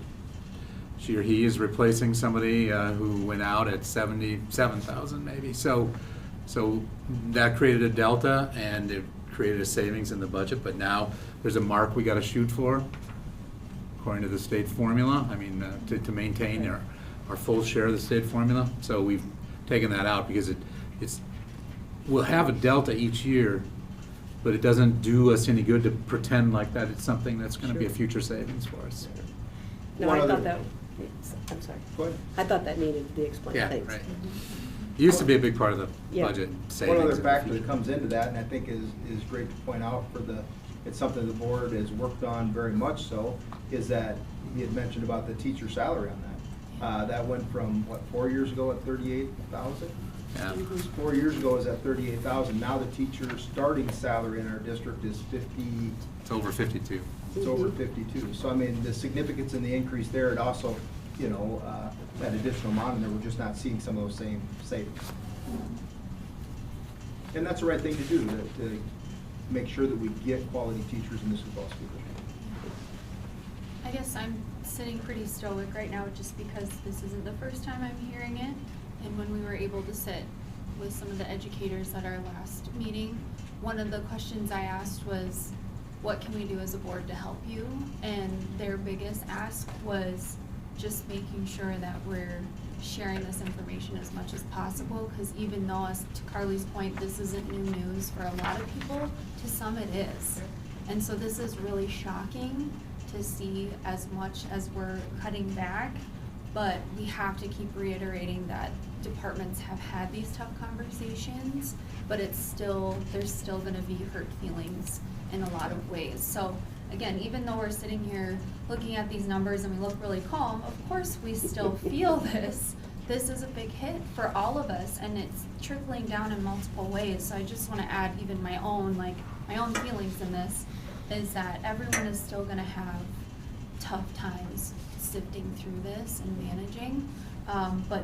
she or he is replacing somebody who went out at 77,000 maybe. So that created a delta, and it created a savings in the budget. But now there's a mark we got to shoot for, according to the state formula. I mean, to maintain our full share of the state formula. So we've taken that out because we'll have a delta each year, but it doesn't do us any good to pretend like that it's something that's going to be a future savings for us. No, One I other- thought that, I'm sorry. Go ahead. I thought that needed to be explained. Yeah, Thanks. right. It used to be a big part of the Yeah. budget savings. One other in the factor that future. comes into that, and I think is great to point out it's something the board has worked on very much so, is that he had mentioned about the teacher salary on that. That went from, 4 years ago at 38,000? Yeah. 4 years ago it was at 38,000. Now the teacher starting salary in our district is It's over 52. it's over 52. So I mean, the significance in the increase there, it also, that additional amount in there, we're just not seeing some of those same savings. And that's the right thing to do, to make sure that we get quality teachers in this football school district. I guess I'm sitting pretty stoic right now just because this isn't the first time I'm hearing it. And when we were able to sit with some of the educators at our last meeting, one of the questions I asked was, what can we do as a board to help you? And their biggest ask was just making sure that we're sharing this information as much as possible, because even though, as to Carly's point, this isn't new news for a lot of people, to some it is. And so this is really shocking to see as much as we're cutting back, but we have to keep reiterating that departments have had these tough conversations, but there's still gonna be hurt feelings in a lot of ways. So again, even though we're sitting here looking at these numbers and we look really calm, of course we still feel this. This is a big hit for all of us, and it's trickling down in multiple ways. So I just wanna add even my own feelings in this, is that everyone is still gonna have tough times sifting through this and managing. But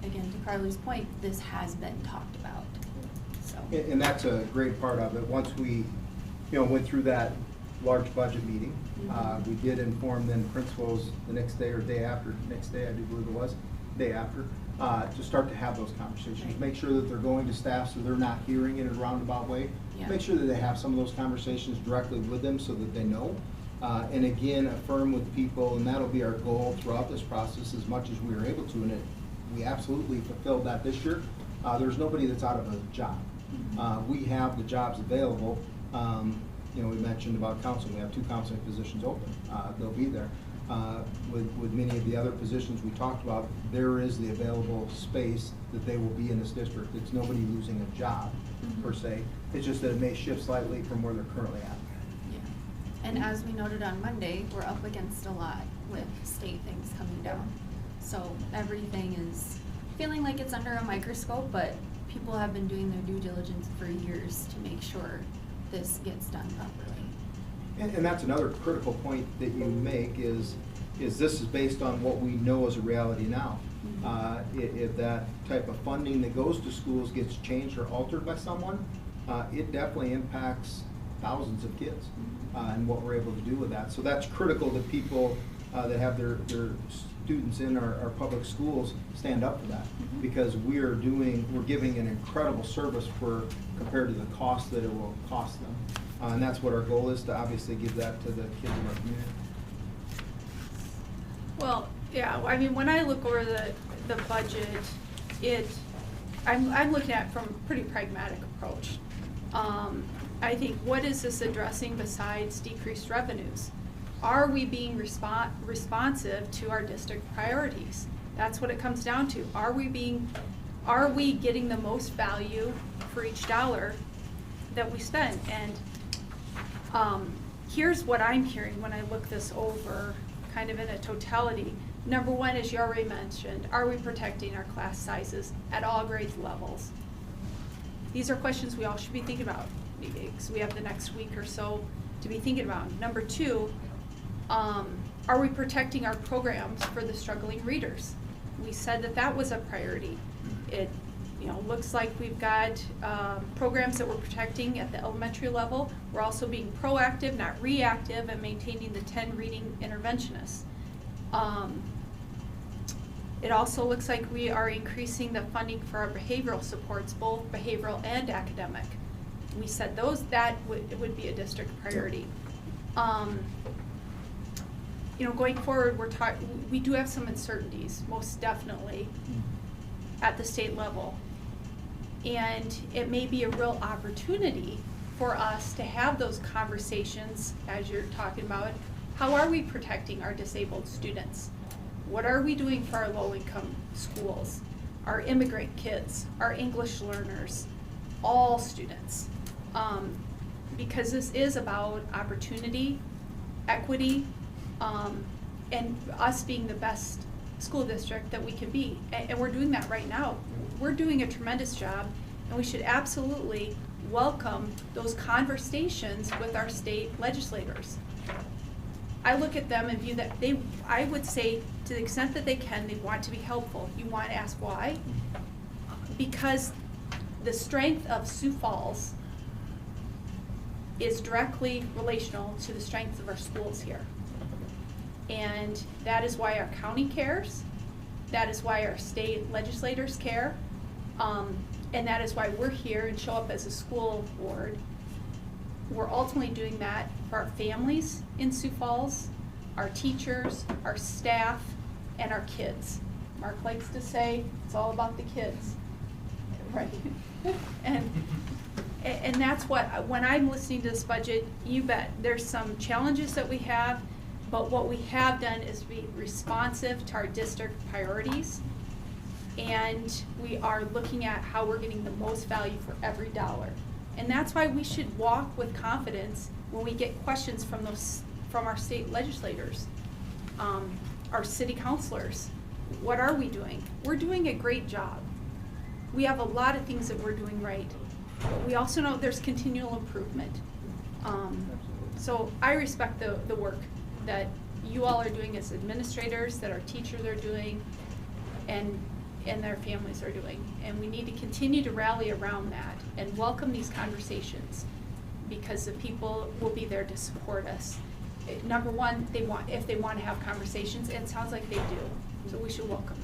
again, to Carly's point, this has been talked about, so. And that's a great part of it. Once we, went through that large budget meeting, we did inform then principals the next day or next day, I do believe it was, day after, to start to have those conversations. Right. Make sure that they're going to staff so they're not hearing it in a roundabout way. Yeah. Make sure that they have some of those conversations directly with them so that they know. And again, affirm with people, and that'll be our goal throughout this process as much as we were able to. And we absolutely fulfilled that this year. There's nobody that's out of a job. We have the jobs available. We mentioned about counseling. We have 2 counseling positions open. They'll be there. With many of the other positions we talked about, there is the available space that they will be in this district. It's nobody losing a job per se. It's just that it may shift slightly from where they're currently at. Yeah. And as we noted on Monday, we're up against a lot with state things coming down. So everything is feeling like it's under a microscope, but people have been doing their due diligence for years to make sure this gets done properly. And that's another critical point that you make is this is based on what we know as a reality now. If that type of funding that goes to schools gets changed or altered by someone, it definitely impacts thousands of kids and what we're able to do with that. So that's critical that people that have their students in our public schools stand up for that, because we're giving an incredible service compared to the cost that it will cost them. And that's what our goal is, to obviously give that to the kids in our community. Well, yeah, I mean, when I look over the budget, I'm looking at it from a pretty pragmatic approach. I think, what is this addressing besides decreased revenues? Are we being responsive to our district priorities? That's what it comes down to. Are we getting the most value for each dollar that we spend? And here's what I'm hearing when I look this over kind of in a totality. Number one, as you already mentioned, are we protecting our class sizes at all grade levels? These are questions we all should be thinking about, because we have the next week or so to be thinking about. Number two, are we protecting our programs for the struggling readers? We said that was a priority. It looks like we've got programs that we're protecting at the elementary level. We're also being proactive, not reactive, and maintaining the 10 reading interventionists. It also looks like we are increasing the funding for our behavioral supports, both behavioral and academic. We said that would be a district priority. Going forward, we do have some uncertainties, most definitely, at the state level. And it may be a real opportunity for us to have those conversations, as you're talking about. How are we protecting our disabled students? What are we doing for our low-income schools, our immigrant kids, our English learners, all students? Because this is about opportunity, equity, and us being the best school district that we can be. And we're doing that right now. We're doing a tremendous job, and we should absolutely welcome those conversations with our state legislators. I look at them and view that I would say, to the extent that they can, they want to be helpful. You want to ask why? Because the strength of Sioux Falls is directly relational to the strength of our schools here. And that is why our county cares. That is why our state legislators care. And that is why we're here and show up as a school board. we're ultimately doing that for our families in Sioux Falls, our teachers, our staff, and our kids. Mark likes to say, it's all about the kids, right? And that's what, when I'm listening to this budget, you bet, there's some challenges that we have, but what we have done is be responsive to our district priorities. And we are looking at how we're getting the most value for every dollar. And that's why we should walk with confidence when we get questions from our state legislators, our city councilors. What are we doing? We're doing a great job. We have a lot of things that we're doing right, but we also know there's continual improvement. So I respect the work that you all are doing as administrators, that our teachers are doing, and their families are doing. And we need to continue to rally around that and welcome these conversations, because the people will be there to support us. Number one, if they want to have conversations, and it sounds like they do, so we should welcome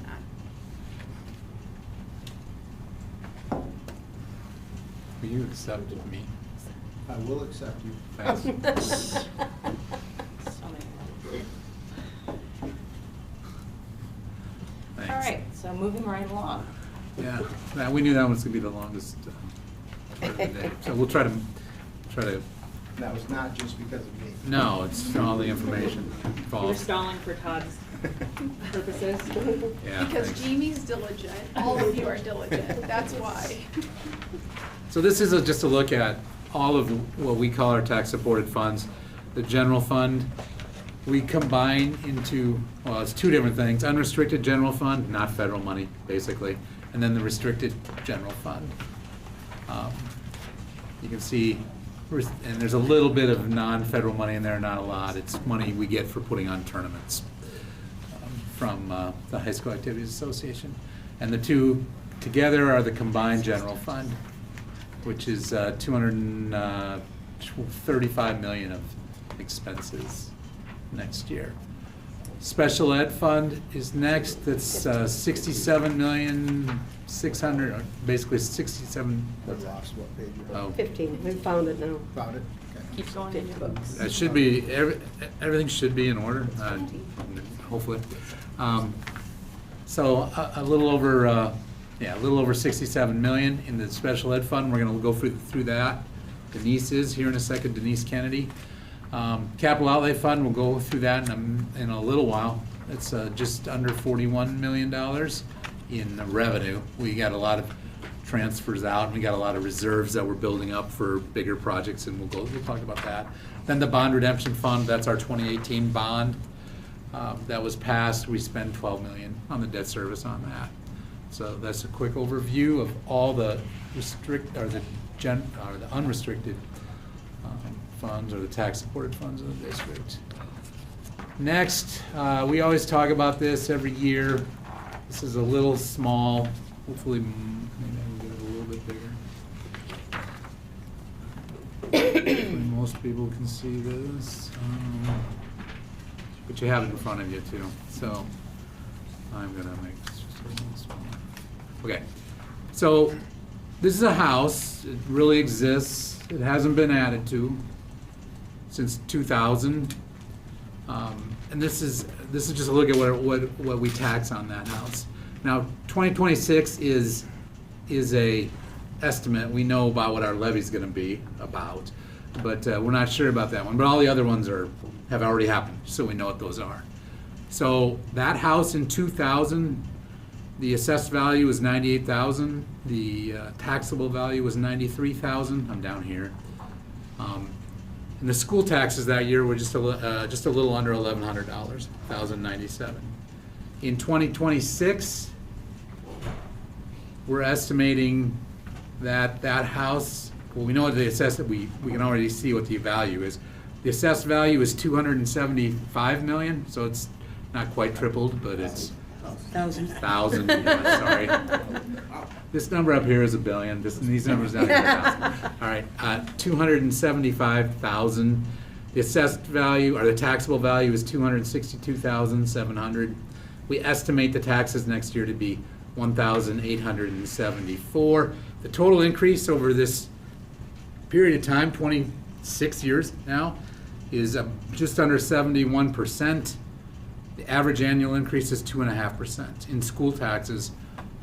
that. Will you accept me? I will accept you. Thanks. So many. Thanks. All right, so moving right along. Yeah, we knew that was gonna be the longest part of the day, so we'll try to, That was not just because of me. no, it's all the information You're involved. stalling for Todd's purposes. Yeah, Because thanks. Jamie's diligent, all of you are diligent, that's why. So this is just a look at all of what we call our tax-supported funds. The general fund, we combine into, well, it's two different things. Unrestricted general fund, not federal money, basically, and then the restricted general fund. You can see, and there's a little bit of non-federal money in there, not a lot. It's money we get for putting on tournaments from the High School Activities Association. And the two together are the combined general fund, which is 235 million of expenses next year. Special ed fund is next. That's 67,600,000, or basically 67. I lost what page you're on. Oh, 15, we found it now. Found it? Okay. Keep going in your books. it should be, everything should be in order, hopefully. So a little over, a little over 67 million in the special ed fund. We're gonna go through that. Denise is here in a second, Denise Kennedy. Capital outlay fund, we'll go through that in a little while. It's just under $41 million in revenue. We got a lot of transfers out, and we got a lot of reserves that we're building up for bigger projects, and we'll talk about that. Then the bond redemption fund, that's our 2018 bond that was passed. We spent $12 million on the debt service on that. So that's a quick overview of all the unrestricted funds, or the tax-supported funds of the district. Next, we always talk about this every year. This is a little small. Hopefully, maybe I can get it a little bit bigger. Hopefully most people can see this. But you have it in front of you too. So I'm gonna make this just a little smaller. Okay, so this is a house. It really exists. It hasn't been added to since 2000. And this is just a look at what we tax on that house. Now, 2026 is a estimate. We know about what our levy's gonna be about, but we're not sure about that one. But all the other ones have already happened, so we know what those are. So that house in 2000, the assessed value was 98,000. The taxable value was 93,000. I'm down here. And the school taxes that year were just a little under $1,100, $1,097. In 2026, we're estimating that house. Well, we know the assessed. We can already see what the value is. The assessed value is 275 million, so it's not quite tripled, but it's 1,000. Yeah, sorry. This number up here is a billion. These numbers down here are 1,000. All right, 275,000. The assessed value, or the taxable value, is 262,700. We estimate the taxes next year to be 1,874. The total increase over this period of time, 6 years now, is just under 71%. The average annual increase is 2.5% in school taxes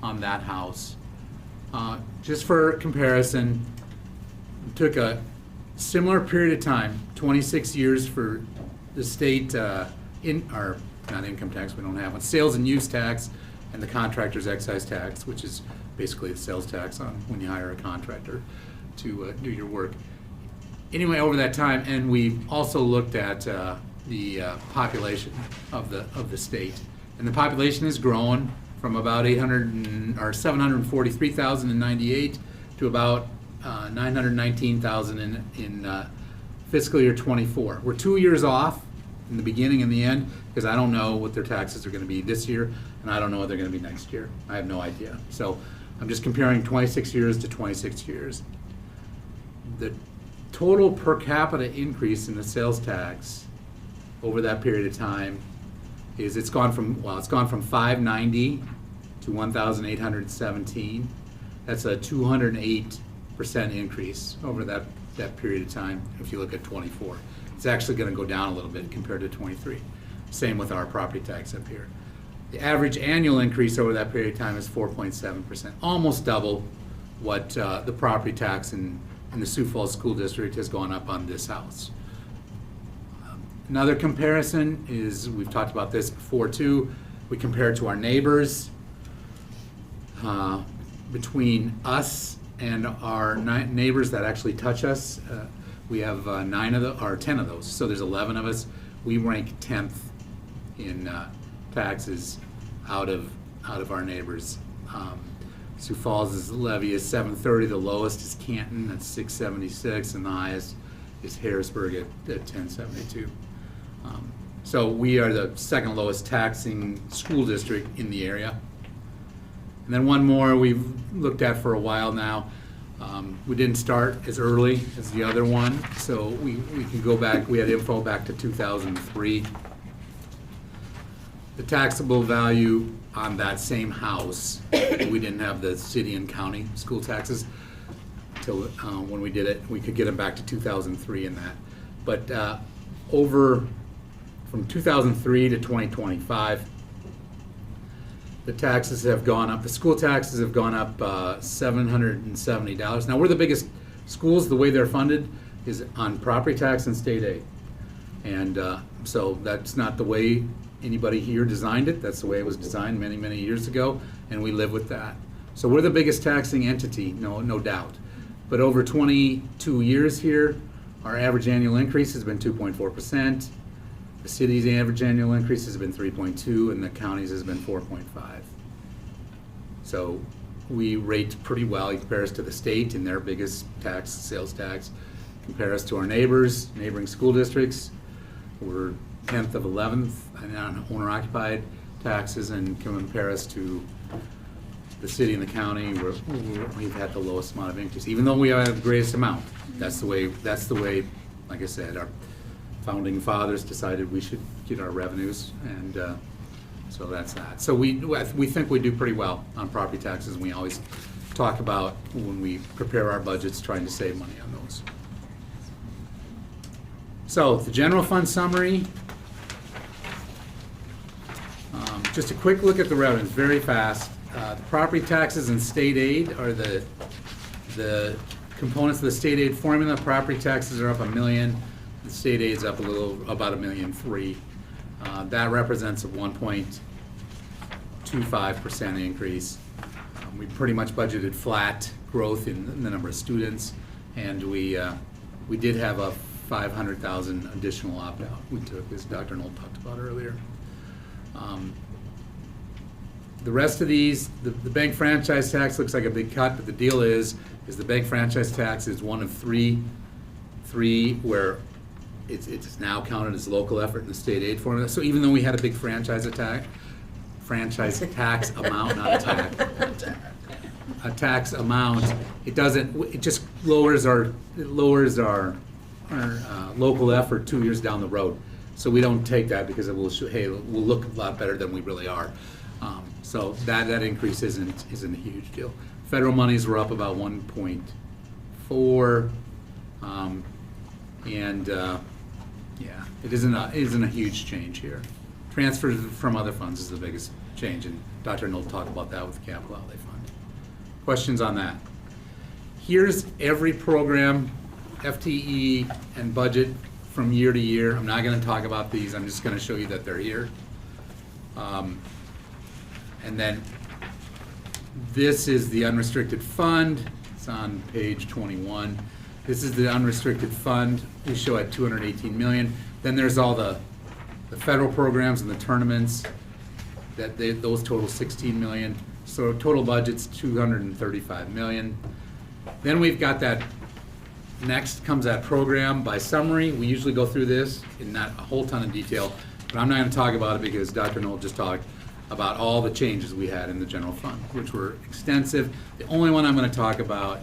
on that house. Just for comparison, took a similar period of time, 26 years for the state, not income tax, we don't have one, sales and use tax, and the contractor's excise tax, which is basically the sales tax on when you hire a contractor to do your work. Anyway, over that time, and we also looked at the population of the state, and the population has grown from about 743,000 in '98 to about 919,000 in fiscal year '24. We're 2 years off in the beginning and the end, because I don't know what their taxes are going to be this year, and I don't know what they're going to be next year. I have no idea. So I'm just comparing 26 years to 26 years. The total per capita increase in the sales tax over that period of time is it's gone from $590 to $1,817. That's a 208% increase over that period of time. If you look at 24, it's actually going to go down a little bit compared to 23. Same with our property tax up here. The average annual increase over that period of time is 4.7%, almost double what the property tax in the Sioux Falls School District has gone up on this house. Another comparison is, we've talked about this before too, we compare it to our neighbors. Between us and our neighbors that actually touch us, we have 10 of those, so there's 11 of us. We rank 10th in taxes out of our neighbors. Sioux Falls' levy is $730, the lowest is Canton at $676, and the highest is Harrisburg at $1072. So we are the second lowest taxing school district in the area. And then one more we've looked at for a while now. We didn't start as early as the other one, so we can go back. We had info back to 2003. The taxable value on that same house, we didn't have the city and county school taxes till when we did it. We could get them back to 2003 in that. But from 2003 to 2025, the taxes have gone up. The school taxes have gone up $770. Now, we're the biggest schools. The way they're funded is on property tax and state aid. And so that's not the way anybody here designed it. That's the way it was designed many, many years ago, and we live with that. So we're the biggest taxing entity, no doubt. But over 22 years here, our average annual increase has been 2.4%. The city's average annual increase has been 3.2, and the county's has been 4.5. So we rate pretty well. You compare us to the state and their biggest tax, sales tax. Compare us to our neighboring school districts. We're 10th of 11th on owner-occupied taxes, and compare us to the city and the county. We've had the lowest amount of increase, even though we have the greatest amount. That's the way. Like I said, our founding fathers decided we should get our revenues, and so that's that. So we think we do pretty well on property taxes. We always talk about when we prepare our budgets, trying to save money on those. So the general fund summary. Just a quick look at the revenues, very fast. The property taxes and state aid are the components of the state aid formula. Property taxes are up $1 million. The state aid's up about $1.3 million. That represents a 1.25% increase. We pretty much budgeted flat growth in the number of students, and we did have a $500,000 additional opt-out we took, as Dr. Knoll talked about earlier. The rest of these, the bank franchise tax looks like a big cut, but the deal is the bank franchise tax is one of three where it's now counted as local effort in the state aid formula. So even though we had a big franchise tax amount, not a tax amount, it just lowers our local effort 2 years down the road. So we don't take that because it will we'll look a lot better than we really are. So that increase isn't a huge deal. Federal monies were up about 1.4. And, yeah, it isn't a huge change here. Transfers from other funds is the biggest change, and Dr. Knoll talked about that with the capital outlay fund. Questions on that? Here's every program, FTE, and budget from year to year. I'm not gonna talk about these, I'm just gonna show you that they're here. And then this is the unrestricted fund. It's on page 21. This is the unrestricted fund. We show at 218 million. Then there's all the federal programs and the tournaments. Those total 16 million. So total budget's 235 million. Then we've got that, next comes that program by summary. We usually go through this in not a whole ton of detail, but I'm not gonna talk about it because Dr. Knoll just talked about all the changes we had in the general fund, which were extensive. The only one I'm gonna talk about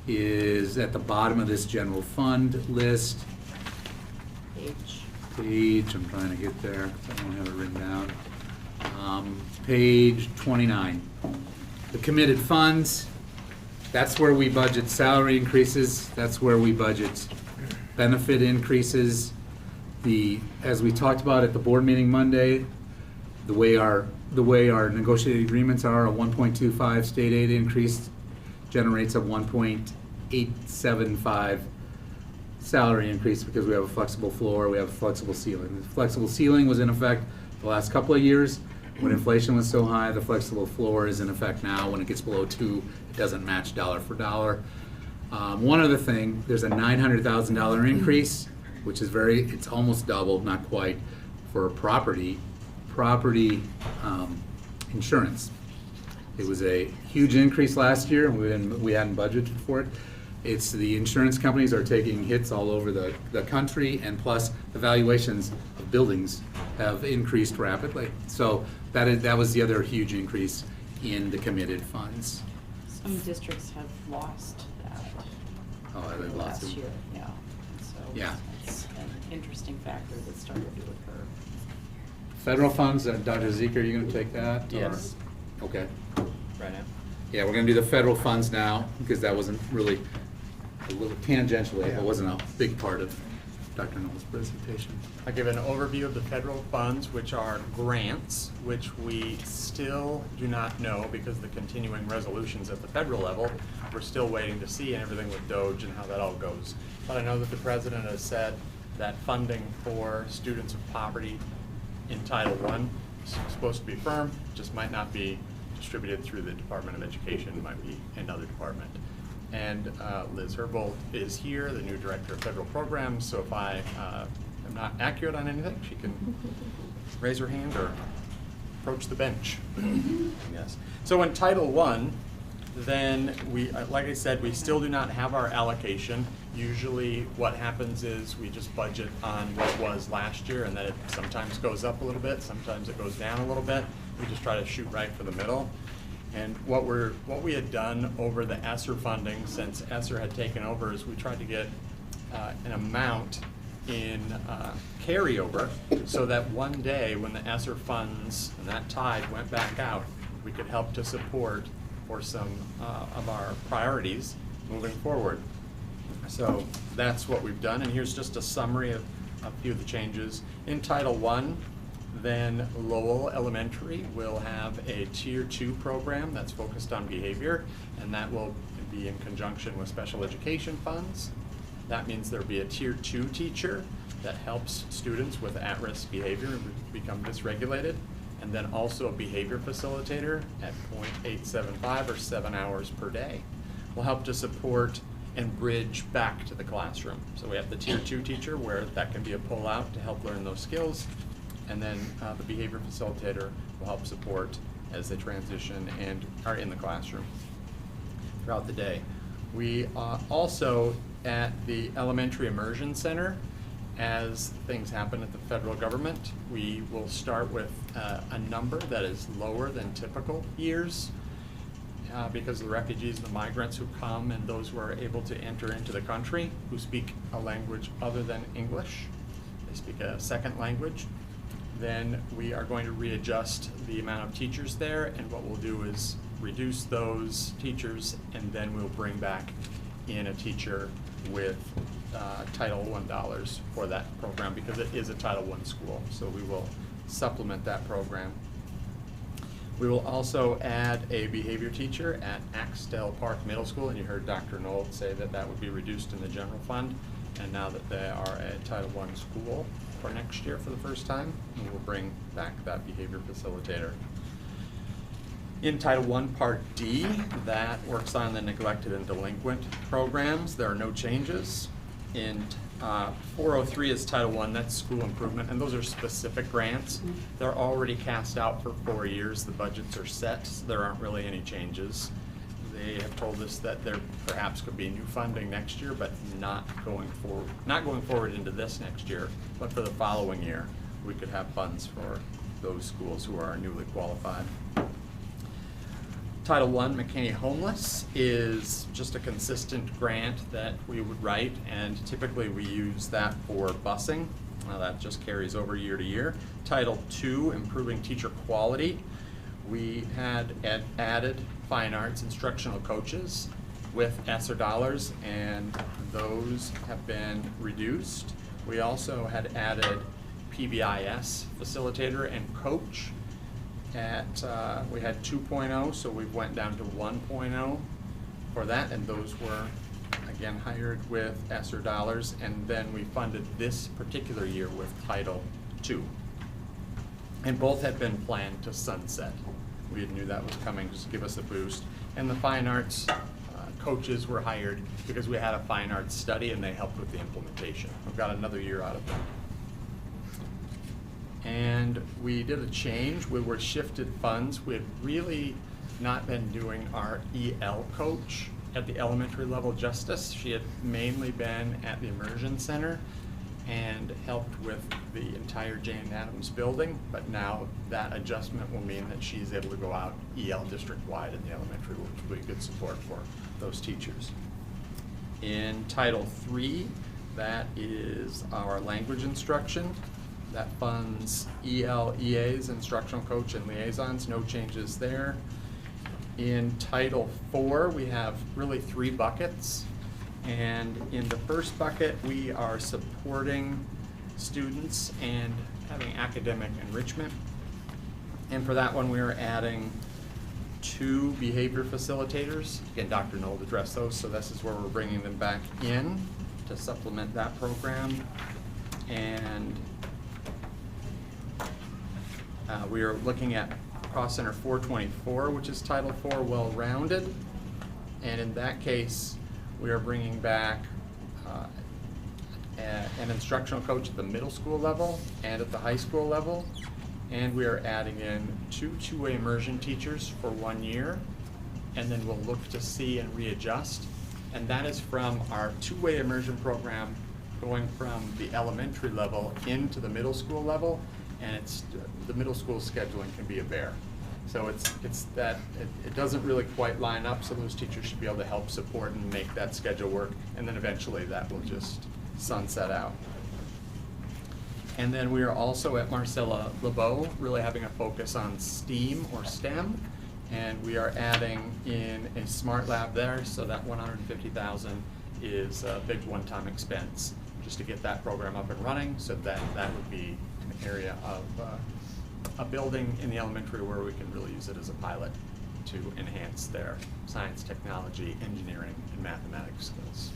is at the bottom of this general fund list. Page, I'm trying to get there, 'cause I don't have it written down. Page 29. The committed funds, that's where we budget salary increases, that's where we budget benefit increases. As we talked about at the board meeting Monday, the way our negotiated agreements are, a 1.25 state aid increase generates a 1.875 salary increase because we have a flexible floor, we have a flexible ceiling. The flexible ceiling was in effect the last couple of years. When inflation was so high, the flexible floor is in effect now. When it gets below 2, it doesn't match dollar for dollar. One other thing, there's a $900,000 increase, which is it's almost double, not quite, for property insurance. It was a huge increase last year, and we hadn't budgeted for it. It's the insurance companies are taking hits all over the country, and plus the valuations of buildings have increased rapidly. So that was the other huge increase in the committed funds. Some districts have lost that Oh, they lost last it. year, yeah. So Yeah. it's an interesting factor that started to occur. Federal funds, Dr. Zeke, are you gonna take that? or- Yes. Okay. Right now. Yeah, we're gonna do the federal funds now, because that wasn't really, a little tangentially, it wasn't a big part of Dr. Knoll's presentation. I'll give an overview of the federal funds, which are grants, which we still do not know because the continuing resolutions at the federal level, we're still waiting to see, and everything with DOGE and how that all goes. But I know that the president has said that funding for students of poverty in Title I is supposed to be firm, just might not be distributed through the Department of Education, it might be another department. And Liz Herbold is here, the new Director of Federal Programs, so if I am not accurate on anything, she can raise her hand or approach the bench. Yes. So in Title I, then we, like I said, we still do not have our allocation. Usually what happens is we just budget on what was last year, and then it sometimes goes up a little bit, sometimes it goes down a little bit. We just try to shoot right for the middle. And what we had done over the ESSER funding, since ESSER had taken over, is we tried to get an amount in carryover, so that one day when the ESSER funds and that tide went back out, we could help to support for some of our priorities moving forward. So that's what we've done, and here's just a summary of a few of the changes. In Title I, then Lowell Elementary will have a Tier 2 program that's focused on behavior, and that will be in conjunction with special education funds. That means there'll be a Tier 2 teacher that helps students with at-risk behavior become dysregulated, and then also a behavior facilitator at .875 or 7 hours per day. Will help to support and bridge back to the classroom. So we have the Tier 2 teacher where that can be a pull-out to help learn those skills. And then the behavior facilitator will help support as they transition and are in the classroom throughout the day. We also, at the Elementary Immersion Center, as things happen at the federal government, we will start with a number that is lower than typical years because of the refugees and the migrants who come and those who are able to enter into the country who speak a language other than English. They speak a second language. Then we are going to readjust the amount of teachers there, and what we'll do is reduce those teachers, and then we'll bring back in a teacher with Title I dollars for that program because it is a Title I school, so we will supplement that program. We will also add a behavior teacher at Axtell Park Middle School, and you heard Dr. Knoll say that that would be reduced in the general fund. And now that they are a Title I school for next year for the first time, we will bring back that behavior facilitator. In Title I, Part D, that works on the neglected and delinquent programs. There are no changes. In 403 is Title I, that's school improvement, and those are specific grants. They're already cast out for 4 years. The budgets are set, so there aren't really any changes. They have told us that there perhaps could be new funding next year, but not going forward into this next year, but for the following year, we could have funds for those schools who are newly qualified. Title I, McKinney Homeless, is just a consistent grant that we would write, and typically we use that for busing. That just carries over year to year. Title II, Improving Teacher Quality, we had added fine arts instructional coaches with ESSER dollars, and those have been reduced. We also had added PBIS facilitator and coach. We had 2.0, so we went down to 1.0 for that, and those were again hired with ESSER dollars, and then we funded this particular year with Title II. And both had been planned to sunset. We knew that was coming, just to give us a boost. And the fine arts coaches were hired because we had a fine arts study and they helped with the implementation. We've got another year out of them. And we did a change. We were shifted funds. We had really not been doing our EL coach at the elementary level justice. She had mainly been at the immersion center and helped with the entire Jane Addams building, but now that adjustment will mean that she's able to go out EL district-wide in the elementary, which will be good support for those teachers. In Title III, that is our language instruction. That funds EL, EAs, instructional coach, and liaisons, no changes there. In Title IV, we have really 3 buckets. And in the first bucket, we are supporting students and having academic enrichment. And for that one, we are adding 2 behavior facilitators. Again, Dr. Knoll addressed those, so this is where we're bringing them back in to supplement that program. And we are looking at Cost Center 424, which is Title IV, well-rounded. And in that case, we are bringing back an instructional coach at the middle school level and at the high school level. And we are adding in 2 two-way immersion teachers for 1 year. And then we'll look to see and readjust. And that is from our two-way immersion program going from the elementary level into the middle school level. And the middle school scheduling can be a bear. So it doesn't really quite line up, so those teachers should be able to help support and make that schedule work, and then eventually that will just sunset out. And then we are also at Marcella LeBeau, really having a focus on STEAM or STEM, and we are adding in a smart lab there, so that $150,000 is a big one-time expense just to get that program up and running, so that would be an area of a building in the elementary where we can really use it as a pilot to enhance their science, technology, engineering, and mathematics skills.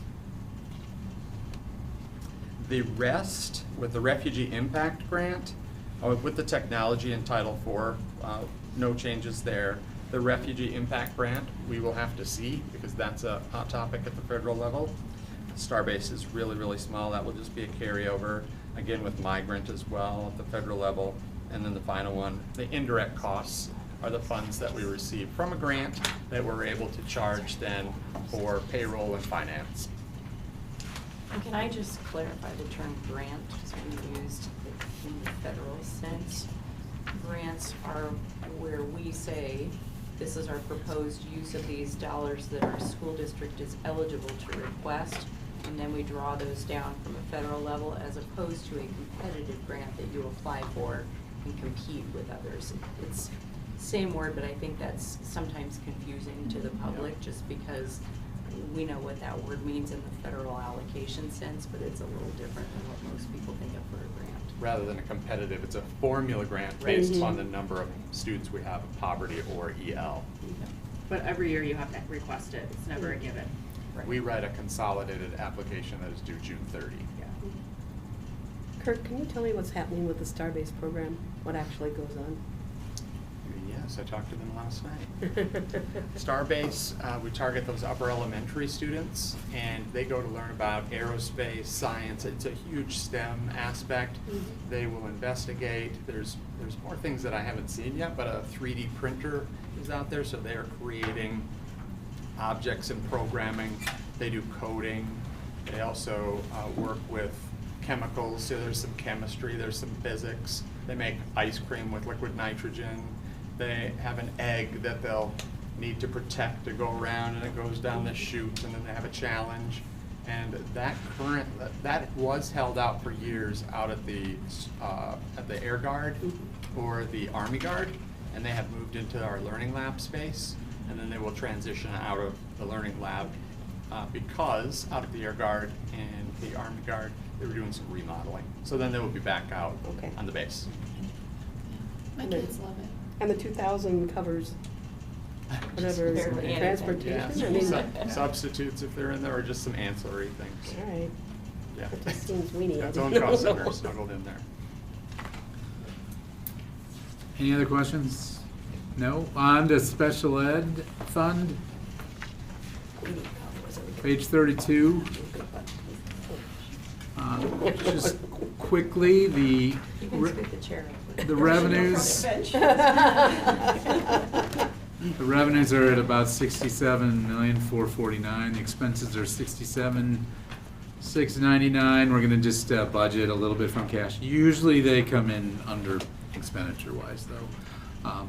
The rest, with the Refugee Impact Grant, with the technology in Title IV, no changes there. The Refugee Impact Grant, we will have to see, because that's a hot topic at the federal level. Starbase is really, really small. That will just be a carryover, again with migrant as well at the federal level. And then the final one, the indirect costs, are the funds that we receive from a grant that we're able to charge then for payroll and finance. And can I just clarify the term grant, because we used it in the federal sense? Grants are where we say, this is our proposed use of these dollars that our school district is eligible to request, and then we draw those down from a federal level, as opposed to a competitive grant that you apply for and compete with others. It's same word, but I think that's sometimes confusing to the public, just because we know what that word means in the federal allocation sense, but it's a little different than what most people think of for a grant. Rather than a competitive, it's a formula grant based on the number of students we have in poverty or EL. But every year you have to request it, it's never a given. We write a consolidated application that is due June 30. Kirk, can you tell me what's happening with the Starbase program? What actually goes on? Yes, I talked to them last night. Starbase, we target those upper elementary students, and they go to learn about aerospace, science. It's a huge STEM aspect. They will investigate. There's more things that I haven't seen yet, but a 3D printer is out there, so they are creating objects and programming. They do coding. They also work with chemicals, so there's some chemistry, there's some physics. They make ice cream with liquid nitrogen. They have an egg that they'll need to protect to go around, and it goes down the chute, and then they have a challenge. And that was held out for years out at the Air Guard or the Army Guard, and they have moved into our Learning Lab space, and then they will transition out of the Learning Lab because out of the Air Guard and the Army Guard, they were doing some remodeling. So then they will be back out on the base. My kids love it. And the 2,000 covers whatever, Barely anything. transportation? Yeah, I mean, substitutes if they're in there, or just some ancillary things. all right. Yeah. That just seems weenie. Its own cost center snuggled in there. Any other questions? No? On to special ed fund, page 32. Just quickly, You can scoot the chair over. the revenues, the revenues are at about 67,449,000. The expenses are 67,699. We're gonna just budget a little bit from cash. Usually they come in under expenditure wise though.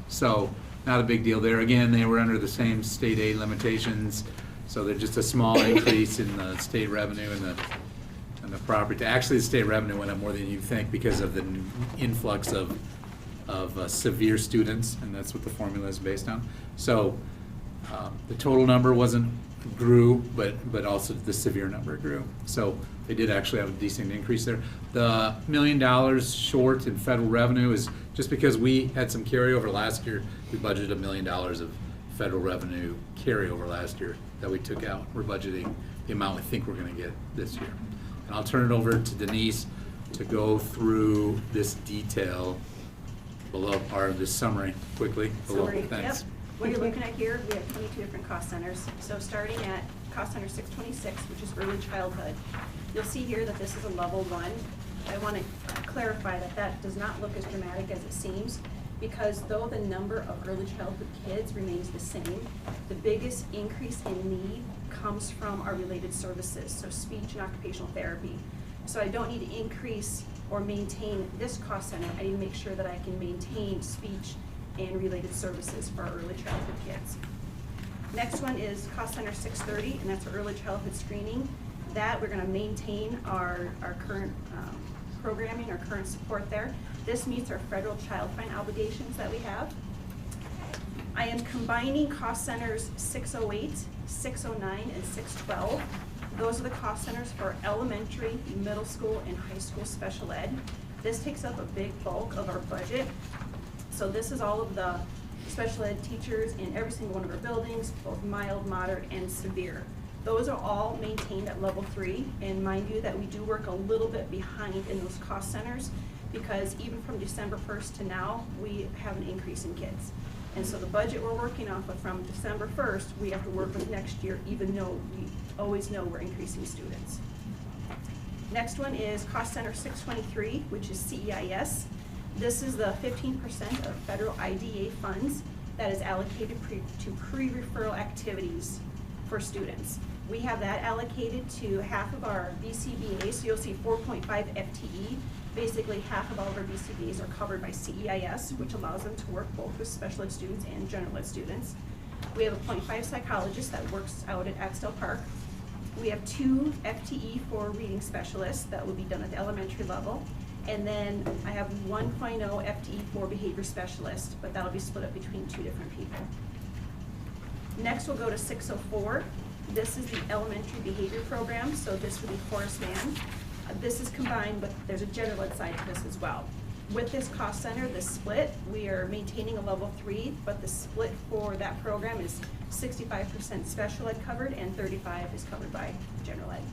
So not a big deal there. Again, they were under the same state aid limitations, so they're just a small increase in the state revenue and the property. Actually, the state revenue went up more than you think because of the influx of severe students, and that's what the formula is based on. So the total number grew, but also the severe number grew. So they did actually have a decent increase there. The $1 million short in federal revenue is just because we had some carryover last year. We budgeted $1 million of federal revenue carryover last year that we took out. We're budgeting the amount we think we're gonna get this year. And I'll turn it over to Denise to go through this detail below, or this summary quickly below. Summary, Thanks. yep. What you're looking at here, we have 22 different cost centers. So starting at cost center 626, which is early childhood, you'll see here that this is a level 1. I want to clarify that that does not look as dramatic as it seems, because though the number of early childhood kids remains the same, the biggest increase in need comes from our related services, so speech and occupational therapy. So I don't need to increase or maintain this cost center. I need to make sure that I can maintain speech and related services for our early childhood kids. Next one is cost center 630, and that's our early childhood screening. That we're going to maintain our current programming, our current support there. This meets our federal child fine obligations that we have. I am combining cost centers 608, 609, and 612. Those are the cost centers for elementary, middle school, and high school special ed. This takes up a big bulk of our budget. So this is all of the special ed teachers in every single one of our buildings, both mild, moderate, and severe. Those are all maintained at level 3, and mind you that we do work a little bit behind in those cost centers, because even from December 1st to now, we have an increase in kids. And so the budget we're working off of from December 1st, we have to work with next year, even though we always know we're increasing students. Next one is cost center 623, which is CEIS. This is the 15% of federal IDA funds that is allocated to pre-referral activities for students. We have that allocated to half of our BCBA, so you'll see 4.5 FTE. Basically, half of all of our BCBAs are covered by CEIS, which allows them to work both with special ed students and general ed students. We have a 0.5 psychologist that works out at Axtell Park. We have 2 FTE for reading specialists that will be done at the elementary level. And then I have 1.0 FTE for behavior specialist, but that'll be split up between 2 different people. Next, we'll go to 604. This is the elementary behavior program, so this would be Horace Mann. This is combined with, there's a general ed side to this as well. With this cost center, the split, we are maintaining a level 3, but the split for that program is 65% special ed covered and 35% is covered by general ed.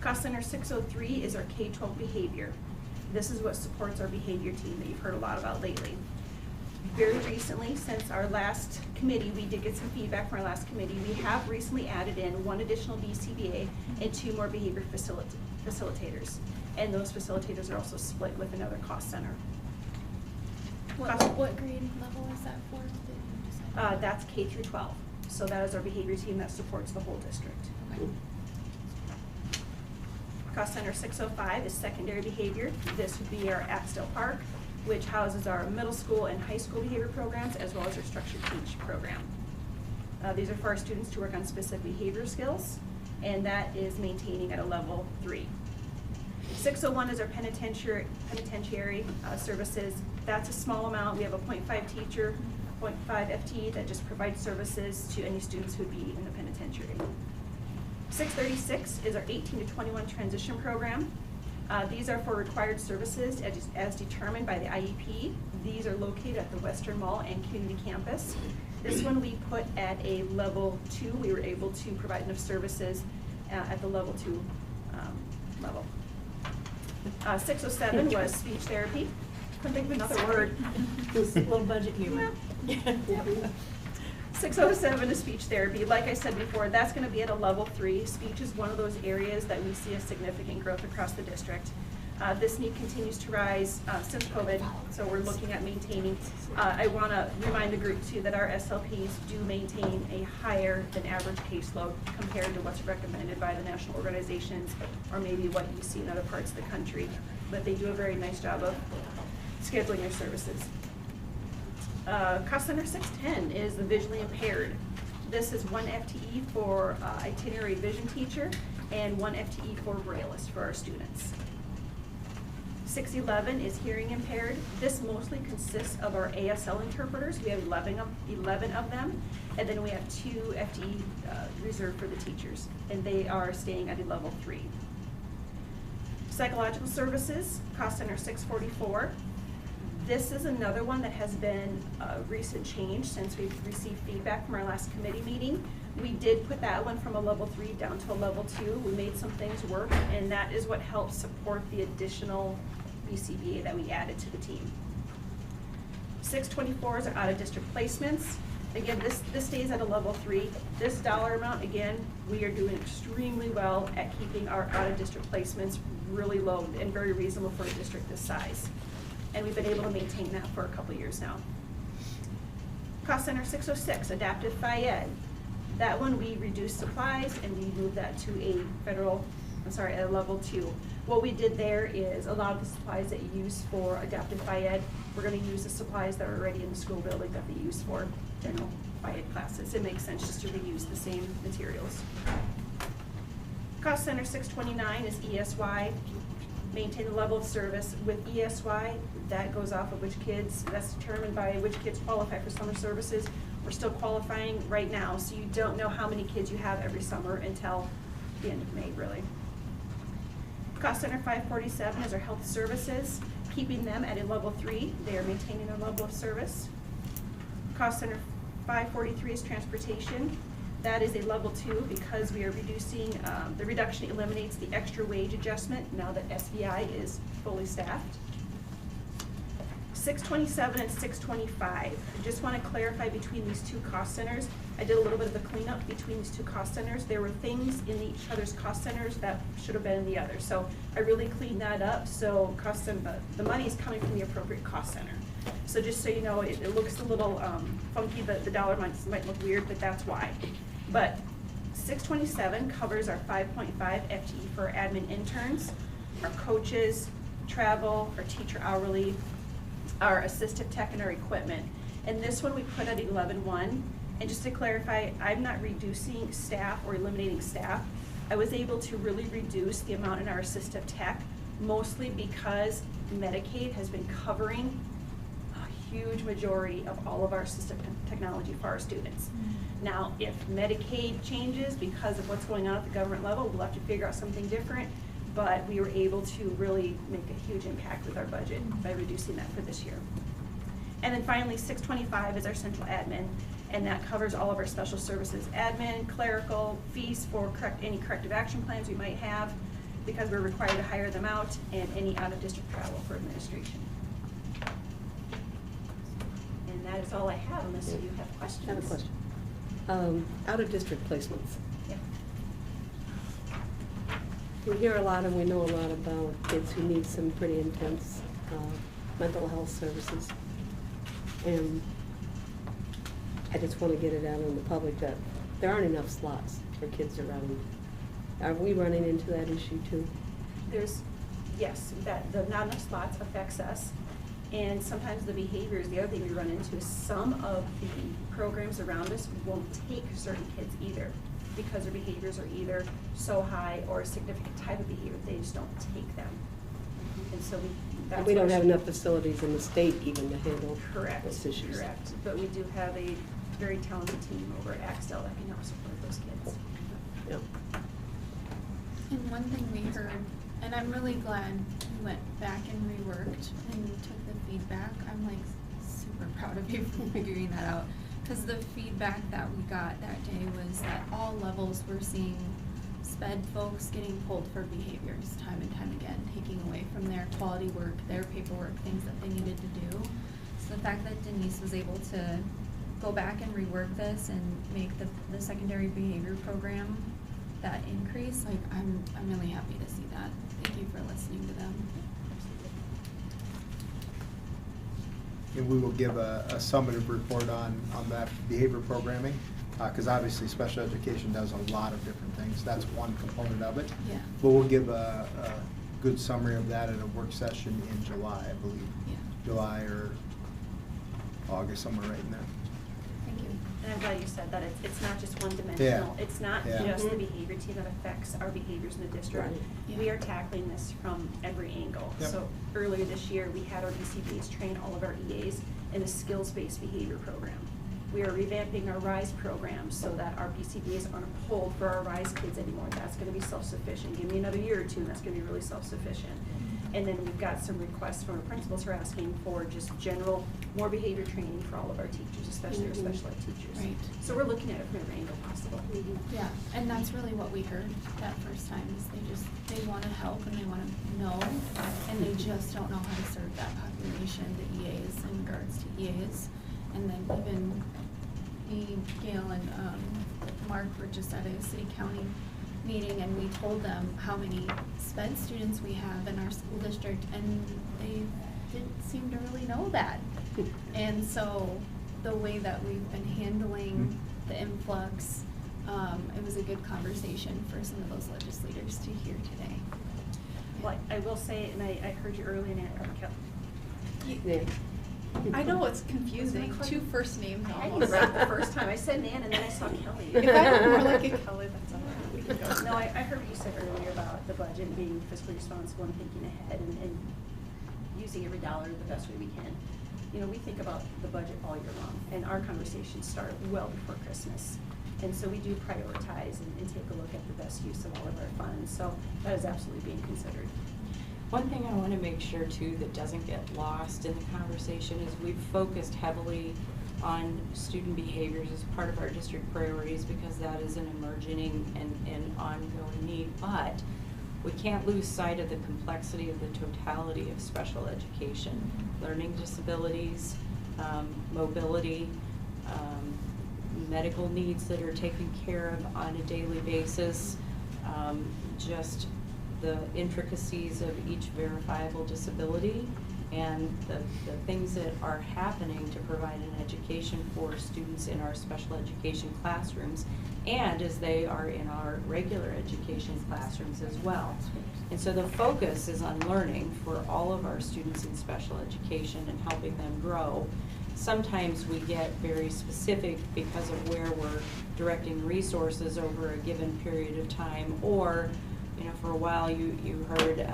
Cost center 603 is our K-12 behavior. This is what supports our behavior team that you've heard a lot about lately. Very recently, since our last committee, we did get some feedback from our last committee. We have recently added in 1 additional BCBA and 2 more behavior facilitators. And those facilitators are also split with another cost center. What grade level is that for? Did you decide? That's K through 12. So that is our behavior team that supports the whole district. Okay. Cost center 605 is secondary behavior. This would be our Axtell Park, which houses our middle school and high school behavior programs, as well as our structured teach program. These are for our students to work on specific behavior skills, and that is maintaining at a level 3. 601 is our penitentiary services. That's a small amount. We have a 0.5 teacher, 0.5 FTE that just provides services to any students who would be in the penitentiary. 636 is our 18 to 21 transition program. These are for required services as determined by the IEP. These are located at the Western Mall and Community Campus. This one we put at a level 2. We were able to provide enough services at the level 2 level. 607 was speech therapy. Couldn't think of another word. Just a little budget humor. 607 is speech therapy. Like I said before, that's going to be at a level 3. Speech is one of those areas that we see a significant growth across the district. This need continues to rise since COVID, so we're looking at maintaining. I want to remind the group too that our SLPs do maintain a higher than average caseload compared to what's recommended by the national organizations or maybe what you see in other parts of the country. But they do a very nice job of scheduling their services. Cost center 610 is the visually impaired. This is 1 FTE for itinerary vision teacher and 1 FTE for brailleist for our students. 611 is hearing impaired. This mostly consists of our ASL interpreters. We have 11 of them, and then we have 2 FTE reserved for the teachers, and they are staying at a level 3. Psychological services, cost center 644. This is another one that has been a recent change since we've received feedback from our last committee meeting. We did put that one from a level 3 down to a level 2. We made some things work, and that is what helps support the additional BCBA that we added to the team. 624 is our out-of-district placements. Again, this stays at a level 3. This dollar amount, again, we are doing extremely well at keeping our out-of-district placements really low and very reasonable for a district this size. And we've been able to maintain that for a couple years now. Cost center 606, adaptive Phi-Ed. That one we reduced supplies and we moved that to a level 2. What we did there is a lot of the supplies that you use for adaptive Phi-Ed, we're going to use the supplies that are already in the school building that they use for general Phi-Ed classes. It makes sense just to reuse the same materials. Cost center 629 is ESY. Maintain the level of service. With ESY, that goes off of which kids, that's determined by which kids qualify for summer services. We're still qualifying right now, so you don't know how many kids you have every summer until the end of May, really. Cost center 547 is our health services, keeping them at a level 3. They are maintaining their level of service. Cost center 543 is transportation. That is a level 2 because we are reducing, the reduction eliminates the extra wage adjustment now that SVI is fully staffed. 627 and 625. I just want to clarify between these 2 cost centers. I did a little bit of a cleanup between these 2 cost centers. There were things in each other's cost centers that should have been in the other. So I really cleaned that up. So the money is coming from the appropriate cost center. So just so you know, it looks a little funky, the dollar might look weird, but that's why. But 627 covers our 5.5 FTE for admin interns, our coaches, travel, our teacher hourly, our assistive tech, and our equipment. And this one we put at 11.1. And just to clarify, I'm not reducing staff or eliminating staff. I was able to really reduce the amount in our assistive tech, mostly because Medicaid has been covering a huge majority of all of our assistive technology for our students. Now, if Medicaid changes because of what's going on at the government level, we'll have to figure out something different, but we were able to really make a huge impact with our budget by reducing that for this year. And then finally, 625 is our central admin, and that covers all of our special services admin, clerical, fees for any corrective action plans we might have, because we're required to hire them out, and any out-of-district travel for administration. And that is all I have, unless you have questions. I have a question. Out-of-district placements. Yeah. We hear a lot and we know a lot about kids who need some pretty intense mental health services. And I just want to get it out in the public that there aren't enough slots for kids around. Are we running into that issue too? Yes, that the not enough spots affects us. And sometimes the behaviors, the other thing we run into is some of the programs around us won't take certain kids either, because their behaviors are either so high or a significant type of behavior, they just don't take them. And so that's And we don't where- have enough facilities in the state even to handle Correct, those issues. correct. But we do have a very talented team over at Axtell that can help support those kids. Yeah. And one thing we heard, and I'm really glad you went back and reworked and took the feedback. I'm like super proud of you for figuring that out. Because the feedback that we got that day was that all levels were seeing sped folks getting pulled for behaviors time and time again, taking away from their quality work, their paperwork, things that they needed to do. So the fact that Denise was able to go back and rework this and make the secondary behavior program that increase, like I'm really happy to see that. Thank you for listening to them. And we will give a summative report on that behavior programming, because obviously special education does a lot of different things. That's one component of it. Yeah. But we'll give a good summary of that at a work session in July, I believe. Yeah. July or August, somewhere right in there. Thank you. And I'm glad you said that, it's not just one dimensional. Yeah. It's not Yeah. just the behavior team that affects our behaviors in the district. Right. Yeah. We are tackling this from every angle. Yep. So earlier this year, we had our BCBAs train all of our EAs in a skills-based behavior program. We are revamping our RISE program so that our BCBAs aren't pulled for our RISE kids anymore. That's gonna be self-sufficient. Give me another year or two, and that's gonna be really self-sufficient. And then we've got some requests from our principals who are asking for just general, more behavior training for all of our teachers, especially our special ed teachers. Right. So we're looking at it from every angle possible. Yeah, and that's really what we heard that first time, is they wanna help and they wanna know, and they just don't know how to serve that population, the EAs, in regards to EAs. And then even me, Gail, and Mark were just at a city-county meeting, and we told them how many SPED students we have in our school district, and they didn't seem to really know that. And so, the way that we've been handling the influx, it was a good conversation for some of those legislators to hear today. Well, I will say, and I heard you earlier, Nan, Yeah. I know it's confusing, Wasn't it two first names I had you almost. right the first time. I said Nan, and then I saw Kelly. If I were more like a Kelly, that's all right, we can go. No, I heard what you said earlier about the budget and being fiscally responsible and thinking ahead and using every dollar the best way we can. You know, we think about the budget all year long, and our conversations start well before Christmas. And so we do prioritize and take a look at the best use of all of our funds, so that is absolutely being considered. One thing I want to make sure too that doesn't get lost in the conversation is we've focused heavily on student behaviors as part of our district priorities because that is an emerging and ongoing need. But we can't lose sight of the complexity of the totality of special education. Learning disabilities, mobility, medical needs that are taken care of on a daily basis, just the intricacies of each verifiable disability and the things that are happening to provide an education for students in our special education classrooms and as they are in our regular education classrooms as well. And so the focus is on learning for all of our students in special education and helping them grow. Sometimes we get very specific because of where we're directing resources over a given period of time, or, you know, for a while you heard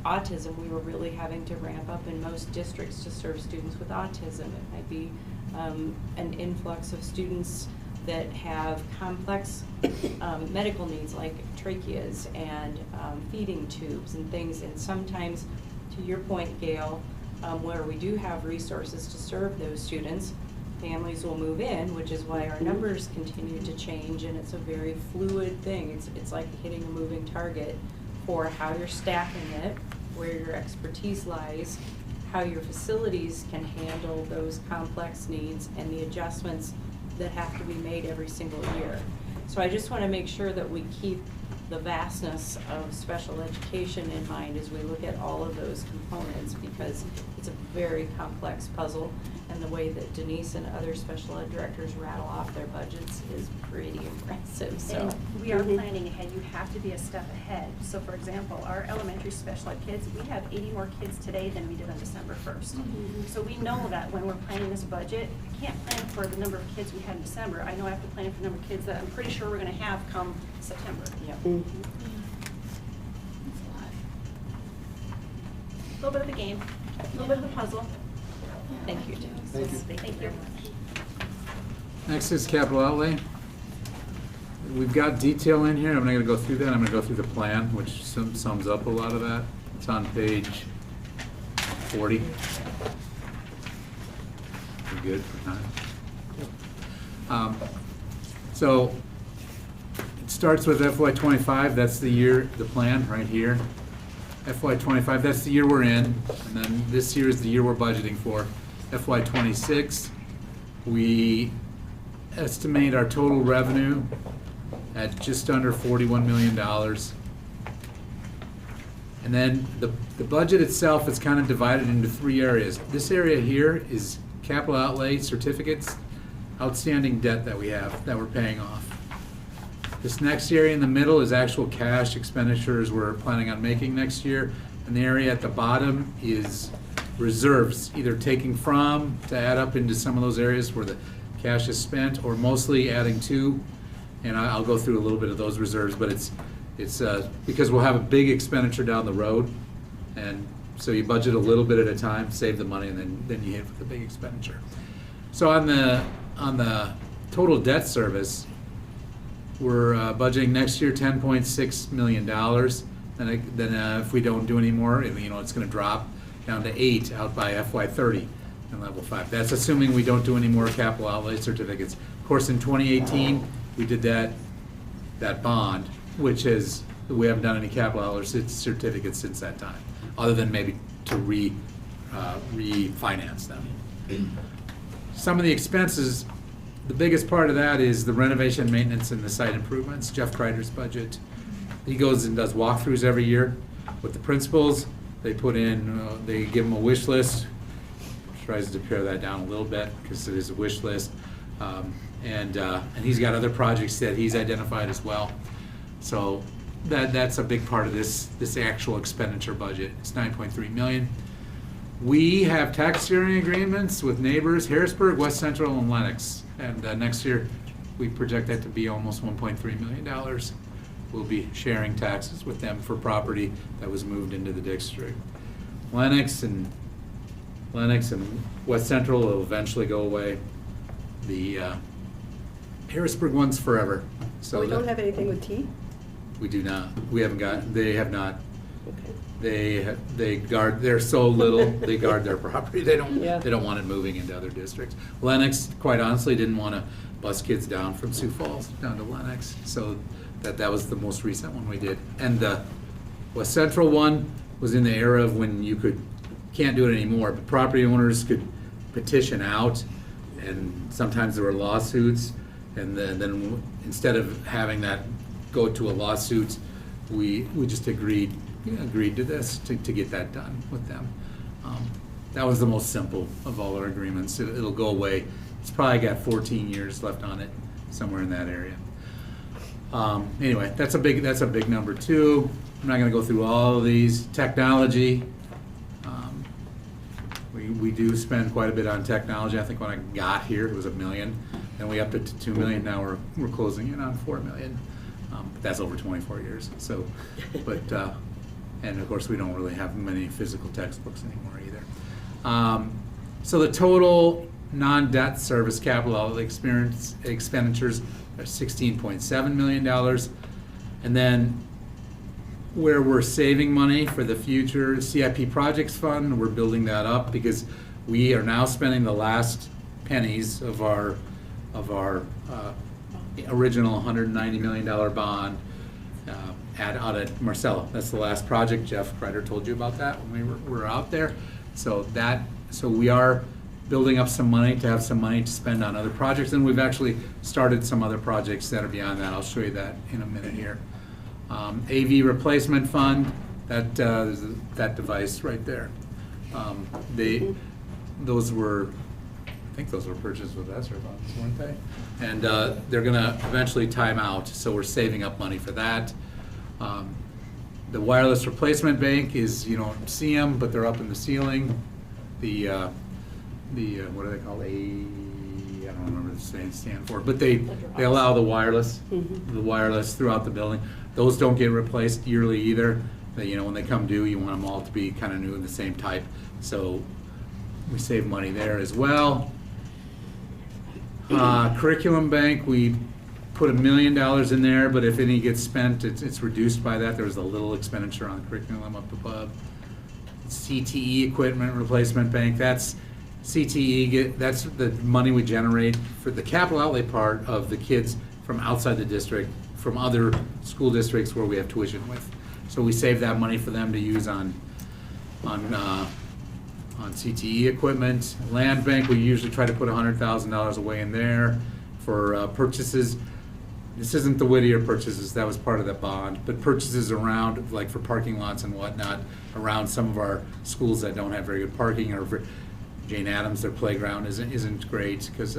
autism, we were really having to ramp up in most districts to serve students with autism. It might be an influx of students that have complex medical needs like tracheas and feeding tubes and things. And sometimes, to your point, Gail, where we do have resources to serve those students, families will move in, which is why our numbers continue to change, and it's a very fluid thing. It's like hitting a moving target for how you're staffing it, where your expertise lies, how your facilities can handle those complex needs, and the adjustments that have to be made every single year. So I just want to make sure that we keep the vastness of special education in mind as we look at all of those components, because it's a very complex puzzle, and the way that Denise and other special ed directors rattle off their budgets is pretty impressive, so. And we are planning ahead. You have to be a step ahead. So for example, our elementary special ed kids, we have 80 more kids today than we did on December 1st. So we know that when we're planning this budget, I can't plan for the number of kids we had in December. I know I have to plan for the number of kids that I'm pretty sure we're gonna have come September. Yep. That's a lot. A little bit of the game, a little bit of the puzzle. Thank you, Denise. Thank you. Thank you. Next is capital outlay. We've got detail in here. I'm not gonna go through that. I'm gonna go through the plan, which sums up a lot of that. It's on page 40. We're good for time. So it starts with FY '25. That's the year, the plan right here. FY '25, that's the year we're in, and then this year is the year we're budgeting for. FY '26, we estimate our total revenue at just under $41 million. And then the budget itself is kind of divided into three areas. This area here is capital outlay, certificates, outstanding debt that we have, that we're paying off. This next area in the middle is actual cash expenditures we're planning on making next year. And the area at the bottom is reserves, either taking from to add up into some of those areas where the cash is spent, or mostly adding to. And I'll go through a little bit of those reserves, but it's because we'll have a big expenditure down the road. And so you budget a little bit at a time, save the money, and then you hit with the big expenditure. So on the total debt service, we're budgeting next year $10.6 million. Then if we don't do any more, it's going to drop down to 8 out by FY '30 in level 5. That's assuming we don't do any more capital outlay certificates. Of course, in 2018, we did that bond, which is, we haven't done any capital outlay certificates since that time, other than maybe to refinance them. Some of the expenses, the biggest part of that is the renovation, maintenance, and the site improvements. Jeff Kreider's budget. He goes and does walkthroughs every year with the principals. They put in, they give them a wish list. Tries to pare that down a little bit because it is a wish list. And he's got other projects that he's identified as well. So that's a big part of this actual expenditure budget. It's $9.3 million. We have tax sharing agreements with neighbors, Harrisburg, West Central, and Lenox. And next year, we project that to be almost $1.3 million. We'll be sharing taxes with them for property that was moved into the district. Lenox and West Central will eventually go away. The Harrisburg one's forever. So We don't have anything with T? We do not. We haven't got. They have not. Okay. They guard. They're so little. They guard their property. They don't. Yeah. They don't want it moving into other districts. Lenox, quite honestly, didn't want to bus kids down from Sioux Falls down to Lenox. So that was the most recent one we did. And the West Central one was in the era of when you can't do it anymore, but property owners could petition out, and sometimes there were lawsuits. And then instead of having that go to a lawsuit, we just agreed to this to get that done with them. That was the most simple of all our agreements. It'll go away. It's probably got 14 years left on it, somewhere in that area. Anyway, that's a big number too. I'm not going to go through all of these. Technology. We do spend quite a bit on technology. I think when I got here, it was $1 million. Then we upped it to $2 million. Now we're closing in on $4 million. But that's over 24 years. So, but And of course, we don't really have many physical textbooks anymore either. So the total non-debt service capital outlay expenditures are $16.7 million. And then where we're saving money for the future, CIP projects fund, we're building that up because we are now spending the last pennies of our original $190 million bond out at Marcella. That's the last project. Jeff Kreider told you about that when we were out there. So we are building up some money to have some money to spend on other projects, and we've actually started some other projects that are beyond that. I'll show you that in a minute here. AV replacement fund, that device right there. Those were, I think those were purchased with ESSER funds, weren't they? And they're gonna eventually time out, so we're saving up money for that. The wireless replacement bank is, you don't see them, but they're up in the ceiling. What are they called? I don't remember the stand for, but they allow the wireless throughout the building. Those don't get replaced yearly either. When they come due, you want them all to be kind of new and the same type. So we save money there as well. Curriculum bank, we put $1 million in there, but if any gets spent, it's reduced by that. There was a little expenditure on curriculum up above. CTE equipment replacement bank, that's CTE, that's the money we generate for the capital outlay part of the kids from outside the district, from other school districts where we have tuition with. So we save that money for them to use on CTE equipment. Land bank, we usually try to put $100,000 away in there for purchases. This isn't the Whittier purchases, that was part of the bond, but purchases around, like for parking lots and whatnot, around some of our schools that don't have very good parking, or for Jane Addams, their playground isn't great, because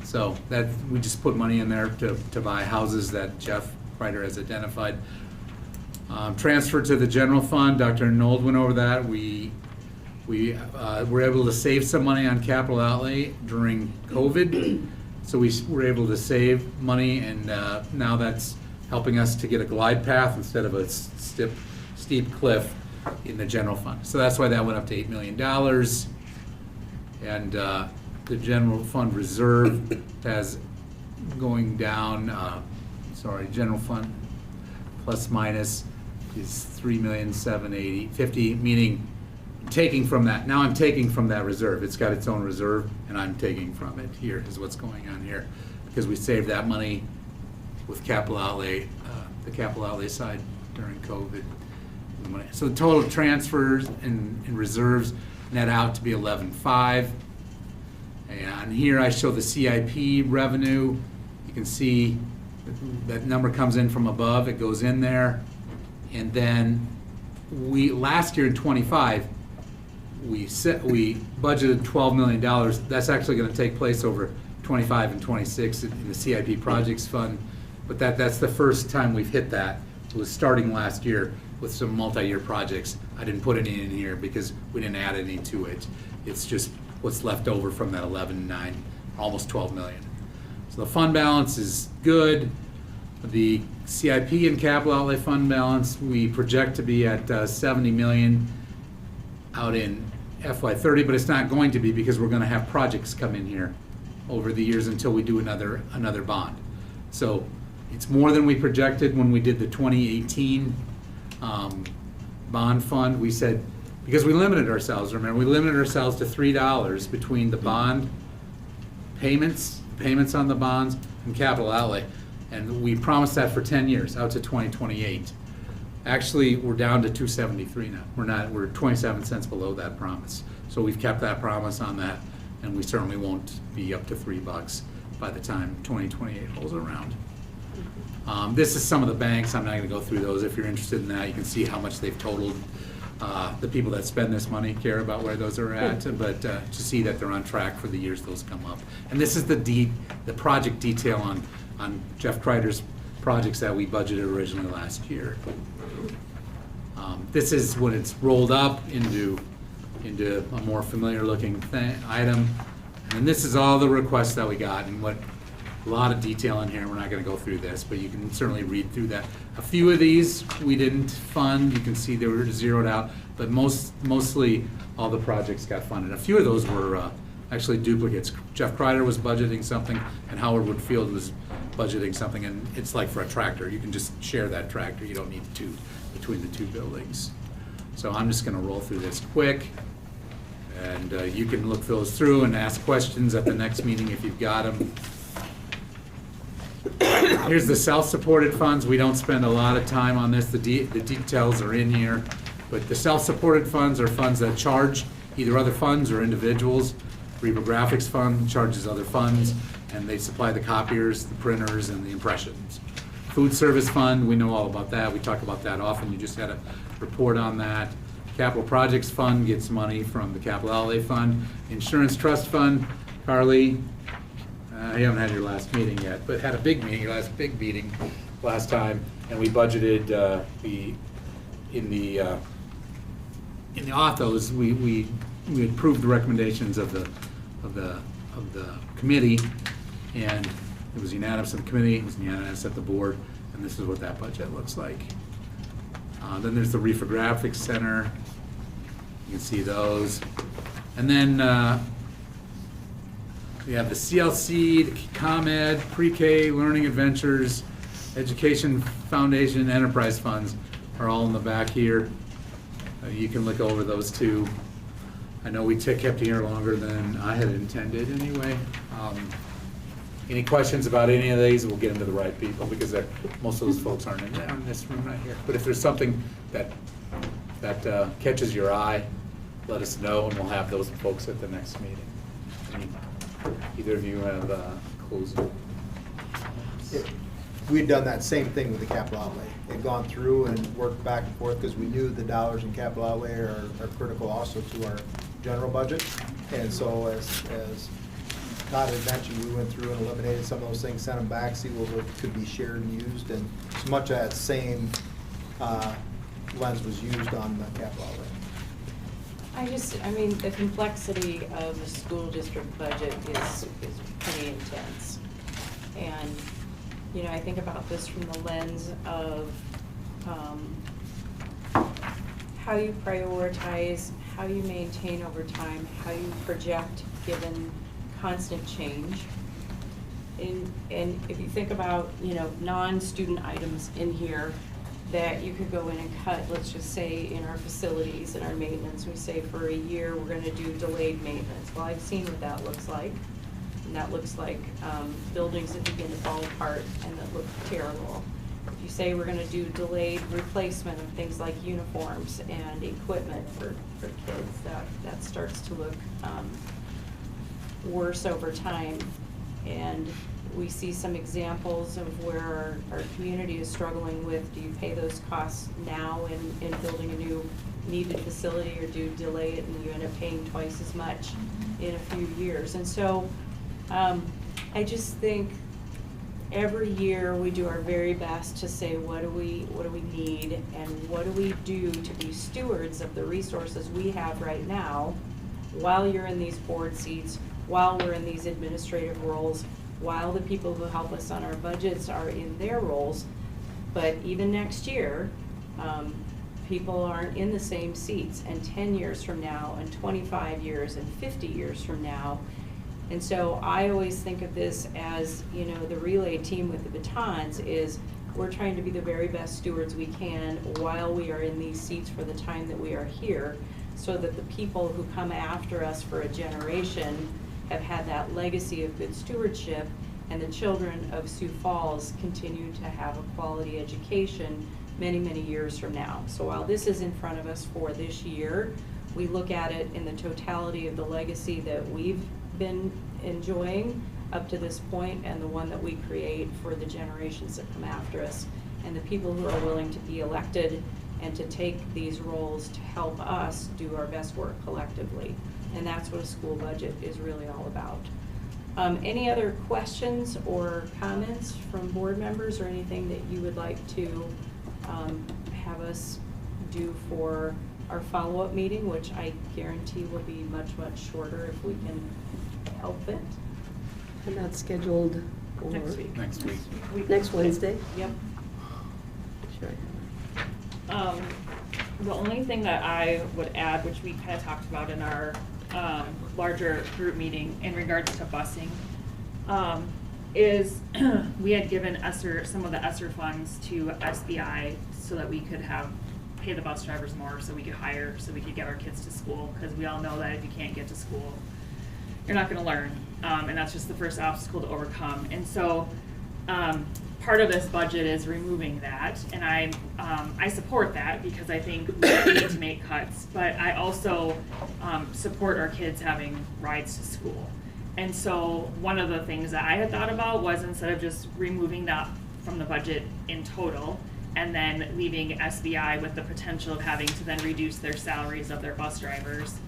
so that we just put money in there to buy houses that Jeff Kreider has identified. Transfer to the general fund, Dr. Nold went over that. We were able to save some money on capital outlay during COVID. So we were able to save money, and now that's helping us to get a glide path instead of a steep cliff in the general fund. So that's why that went up to $8 million. And the general fund reserve has going down, general fund plus minus is $3,780,050, meaning taking from that. Now I'm taking from that reserve. It's got its own reserve, and I'm taking from it. Here is what's going on here, because we saved that money with capital outlay, the capital outlay side during COVID. So the total transfers and reserves net out to be 11.5. And here I show the CIP revenue. You can see that number comes in from above. It goes in there, and then last year in '25. We budgeted $12 million. That's actually going to take place over 25 and 26 in the CIP projects fund. But that's the first time we've hit that. It was starting last year with some multi-year projects. I didn't put any in here because we didn't add any to it. It's just what's left over from that 11.9, almost 12 million. So the fund balance is good. The CIP and capital outlay fund balance, we project to be at 70 million out in FY30, but it's not going to be, because we're going to have projects come in here over the years until we do another bond. So it's more than we projected when we did the 2018 bond fund. We said, because we limited ourselves, remember, we limited ourselves to $3 between the bond payments on the bonds, and capital outlay. And we promised that for 10 years, out to 2028. Actually, we're down to $2.73 now. We're 27 cents below that promise. So we've kept that promise on that, and we certainly won't be up to $3 by the time 2028 rolls around. This is some of the banks. I'm not going to go through those. If you're interested in that, you can see how much they've totaled. The people that spend this money care about where those are at, but to see that they're on track for the years those come up. And this is the project detail on Jeff Kreider's projects that we budgeted originally last year. This is when it's rolled up into a more familiar looking item. And this is all the requests that we got, and what A lot of detail in here, we're not gonna go through this, but you can certainly read through that. A few of these we didn't fund, you can see they were zeroed out, but mostly all the projects got funded. A few of those were actually duplicates. Jeff Kreider was budgeting something, and Howard Woodfield was budgeting something, and it's like for a tractor, you can just share that tractor, you don't need two between the two buildings. So I'm just gonna roll through this quick, and you can look those through and ask questions at the next meeting if you've got them. Here's the self-supported funds. We don't spend a lot of time on this. The details are in here. But the self-supported funds are funds that charge either other funds or individuals. Reba Graphics Fund charges other funds, and they supply the copiers, the printers, and the impressions. Food Service Fund, we know all about that. We talk about that often. You just had a report on that. Capital Projects Fund gets money from the Capital Outlay Fund. Insurance Trust Fund, Carly, you haven't had your last meeting yet, but had a big meeting, your last big meeting last time, and we budgeted in the authos, we approved the recommendations of the committee, and it was unanimous at the committee, it was unanimous at the board, and this is what that budget looks like. Then there's the Reefer Graphics Center, you can see those, and then we have the CLC, the ComEd, Pre-K, Learning Adventures, Education Foundation, Enterprise Funds are all in the back here. You can look over those too. I know we kept you here longer than I had intended anyway. Any questions about any of these, we'll get them to the right people, because most of those folks aren't in this room right here. But if there's something that catches your eye, let us know, and we'll have those folks at the next meeting. Either of you have closing? We'd done that same thing with the capital outlay. They'd gone through and worked back and forth because we knew the dollars in capital outlay are critical also to our general budget. And so as Todd had mentioned, we went through and eliminated some of those things, sent them back, see what could be shared and used. And as much of that same lens was used on the capital outlay. I mean, the complexity of a school district budget is pretty intense. And, you know, I think about this from the lens of how you prioritize, how you maintain over time, how you project given constant change. And if you think about, you know, non-student items in here that you could go in and cut, let's just say in our facilities and our maintenance, we say for a year we're gonna do delayed maintenance. Well, I've seen what that looks like. And that looks like buildings that begin to fall apart and that look terrible. If you say we're gonna do delayed replacement of things like uniforms and equipment for kids, that starts to look worse over time. And we see some examples of where our community is struggling with, do you pay those costs now in building a new needed facility, or do you delay it and you end up paying twice as much in a few years? And so I just think every year we do our very best to say what do we need and what do we do to be stewards of the resources we have right now while you're in these board seats, while we're in these administrative roles, while the people who help us on our budgets are in their roles. But even next year, people aren't in the same seats, and 10 years from now, and 25 years, and 50 years from now. And so I always think of this as, you know, the relay team with the batons is we're trying to be the very best stewards we can while we are in these seats for the time that we are here, so that the people who come after us for a generation have had that legacy of good stewardship, and the children of Sioux Falls continue to have a quality education many, many years from now. So while this is in front of us for this year, we look at it in the totality of the legacy that we've been enjoying up to this point, and the one that we create for the generations that come after us, and the people who are willing to be elected and to take these roles to help us do our best work collectively. And that's what a school budget is really all about. Any other questions or comments from board members, or anything that you would like to have us do for our follow-up meeting, which I guarantee will be much, much shorter if we can help it? I'm not scheduled or Next week. Next week. next Wednesday? Yep. Sure. The only thing that I would add, which we kind of talked about in our larger group meeting in regards to busing, is we had given ESSER, some of the ESSER funds to SBI so that we could pay the bus drivers more, so we could hire, so we could get our kids to school, because we all know that if you can't get to school, you're not gonna learn, and that's just the first obstacle to overcome. And so, part of this budget is removing that, and I support that because I think we need to make cuts, but I also support our kids having rides to school. And so one of the things that I had thought about was, instead of just removing that from the budget in total and then leaving SBI with the potential of having to then reduce their salaries of their bus drivers,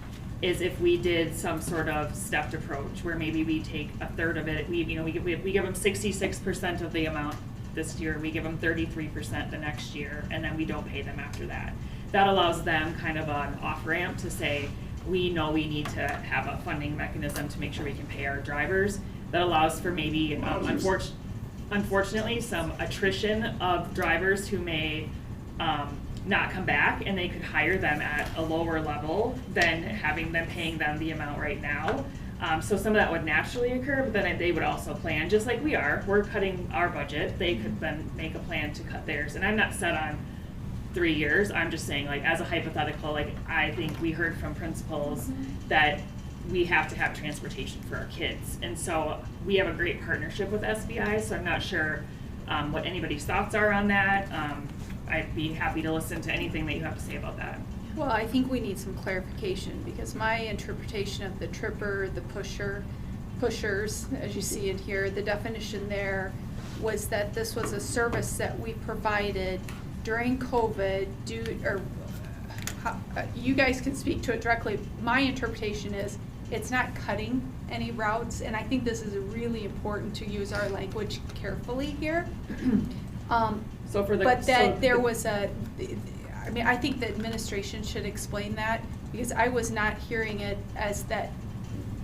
is if we did some sort of stepped approach where maybe we take a third of it, we give them 66% of the amount this year, we give them 33% the next year, and then we don't pay them after that. That allows them kind of an off-ramp to say, we know we need to have a funding mechanism to make sure we can pay our drivers. That allows for maybe, unfortunately, some attrition of drivers who may not come back, and they could hire them at a lower level than having them paying them the amount right now. So some of that would naturally occur, but then they would also plan, just like we are. We're cutting our budget. They could then make a plan to cut theirs. And I'm not set on 3 years. I'm just saying, like, as a hypothetical, like, I think we heard from principals that we have to have transportation for our kids. And so we have a great partnership with SBI, so I'm not sure what anybody's thoughts are on that. I'd be happy to listen to anything that you have to say about that. Well, I think we need some clarification, because my interpretation of the tripper, the pushers, as you see in here, the definition there was that this was a service that we provided during COVID you guys can speak to it directly. My interpretation is it's not cutting any routes, and I think this is really important to use our language carefully here. So for the, But that so there the- was I mean, I think the administration should explain that, because I was not hearing it as that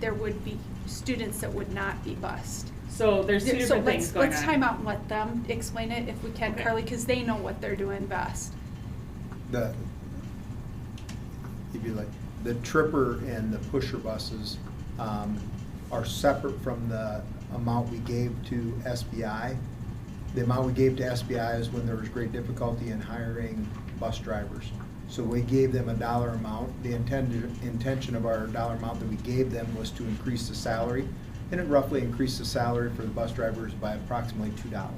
there would be students that would not be bused. So there's two different things going on. Let's time out and let them explain it if we can, Okay. Carly, because they know what they're doing best. The tripper and the pusher buses are separate from the amount we gave to SBI. The amount we gave to SBI is when there was great difficulty in hiring bus drivers. So we gave them a dollar amount. The intention of our dollar amount that we gave them was to increase the salary, and it roughly increased the salary for the bus drivers by approximately $2.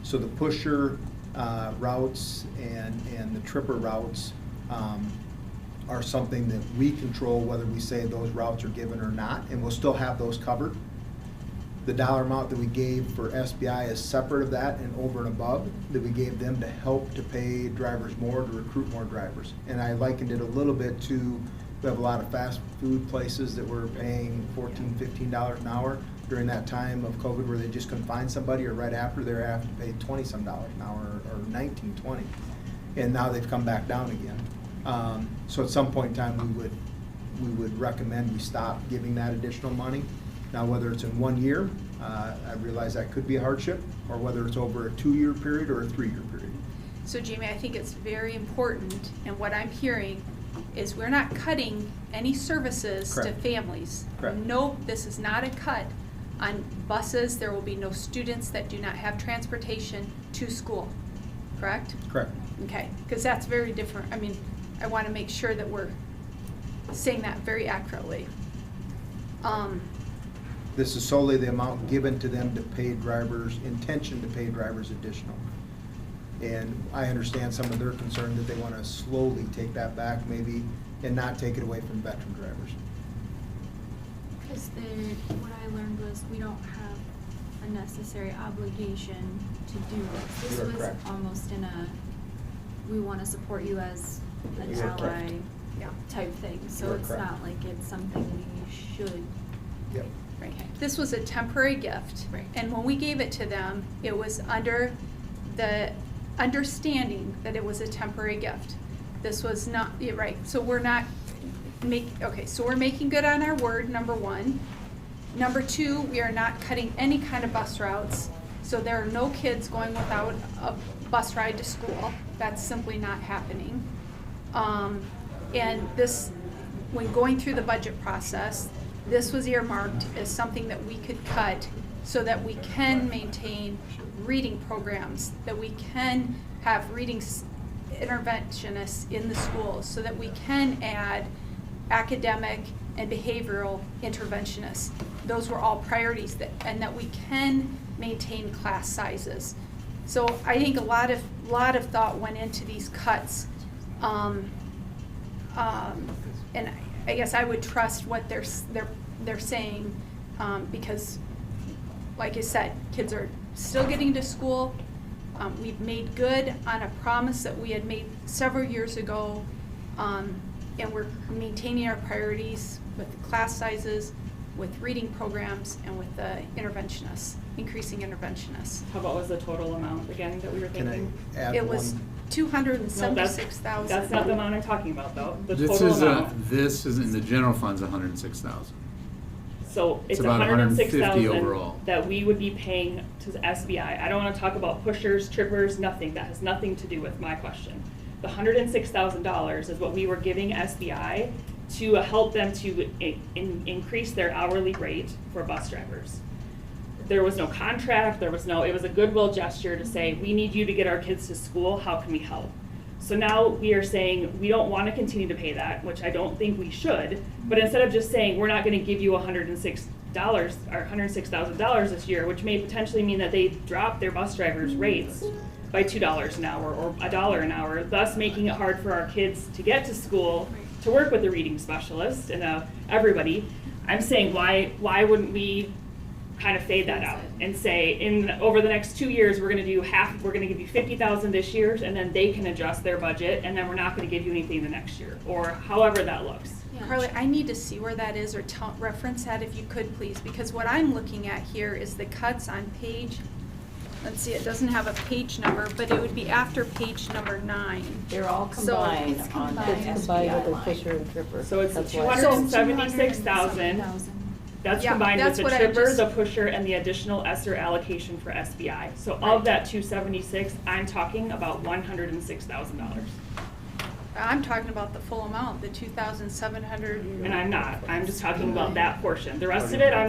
So the pusher routes and the tripper routes are something that we control, whether we say those routes are given or not, and we'll still have those covered. The dollar amount that we gave for SBI is separate of that and over and above that we gave them to help to pay drivers more, to recruit more drivers. And I likened it a little bit to, we have a lot of fast food places that were paying $14, $15 an hour during that time of COVID, where they just couldn't find somebody, or right after they were having to pay $20-some an hour, or $19, $20. And now they've come back down again. So at some point in time, we would recommend we stop giving that additional money. Now, whether it's in 1 year, I realize that could be a hardship, or whether it's over a 2-year period or a 3-year period. So Jamie, I think it's very important, and what I'm hearing is we're not cutting any services to Correct. families. Correct. No, this is not a cut on buses. There will be no students that do not have transportation to school, correct? Correct. Okay, because that's very different. I mean, I want to make sure that we're saying that very accurately. This is solely the amount given to them to pay drivers, intention to pay drivers additional. And I understand some of their concern that they want to slowly take that back maybe and not take it away from veteran drivers. Because what I learned was we don't have a necessary obligation to do this. This You are was correct. almost in a, we want to support you as an You are correct. ally Yeah. type thing. You So are it's correct. not like it's something we should. Yep. Right. This was a temporary gift. Right. And when we gave it to them, it was under the understanding that it was a temporary gift. This was not, you're right, so we're not so we're making good on our word, number one. Number two, we are not cutting any kind of bus routes, so there are no kids going without a bus ride to school. That's simply not happening. And this, when going through the budget process, this was earmarked as something that we could cut so that we can maintain reading programs, that we can have reading interventionists in the schools, so that we can add academic and behavioral interventionists. Those were all priorities, and that we can maintain class sizes. So I think a lot of thought went into these cuts. And I guess I would trust what they're saying, because, like I said, kids are still getting to school. We've made good on a promise that we had made several years ago, and we're maintaining our priorities with the class sizes, with reading programs, and with the interventionists, increasing interventionists. How about was the total amount again that we were Can thinking? I add It was one? 276,000. That's not the amount I'm talking about though, the This total is amount. this is in the general fund's 106,000. So it's about 150 106,000 overall. that we would be paying to the SBI. I don't wanna talk about pushers, trippers, nothing, that has nothing to do with my question. The $106,000 is what we were giving SBI to help them to increase their hourly rate for bus drivers. There was no contract, it was a goodwill gesture to say, we need you to get our kids to school, how can we help? So now we are saying, we don't wanna continue to pay that, which I don't think we should, but instead of just saying, we're not gonna give you $106 or $106,000 this year, which may potentially mean that they drop their bus drivers' rates by $2 an hour or $1 an hour, thus making it hard for our kids to get to school, to work with a reading specialist and everybody. I'm saying, why wouldn't we kind of fade that out and say, over the next 2 years, we're gonna give you 50,000 this year, and then they can adjust their budget, and then we're not gonna give you anything the next year, or however that looks. Yeah. Carly, I need to see where that is, or reference that if you could, please, because what I'm looking at here is the cuts on page, let's see, it doesn't have a page number, but it would be after page number 9. They're all So combined it's on the combined. It's combined SBI with the line. pusher and tripper. So it's That's why. 276,000. That's Yeah, combined with that's the what I tripper, just- the pusher, and the additional ESSER allocation for SBI. So of that 276, I'm talking about $106,000. I'm talking about the full amount, the 2,700. And I'm not, I'm just talking about that portion. The rest of it, I'm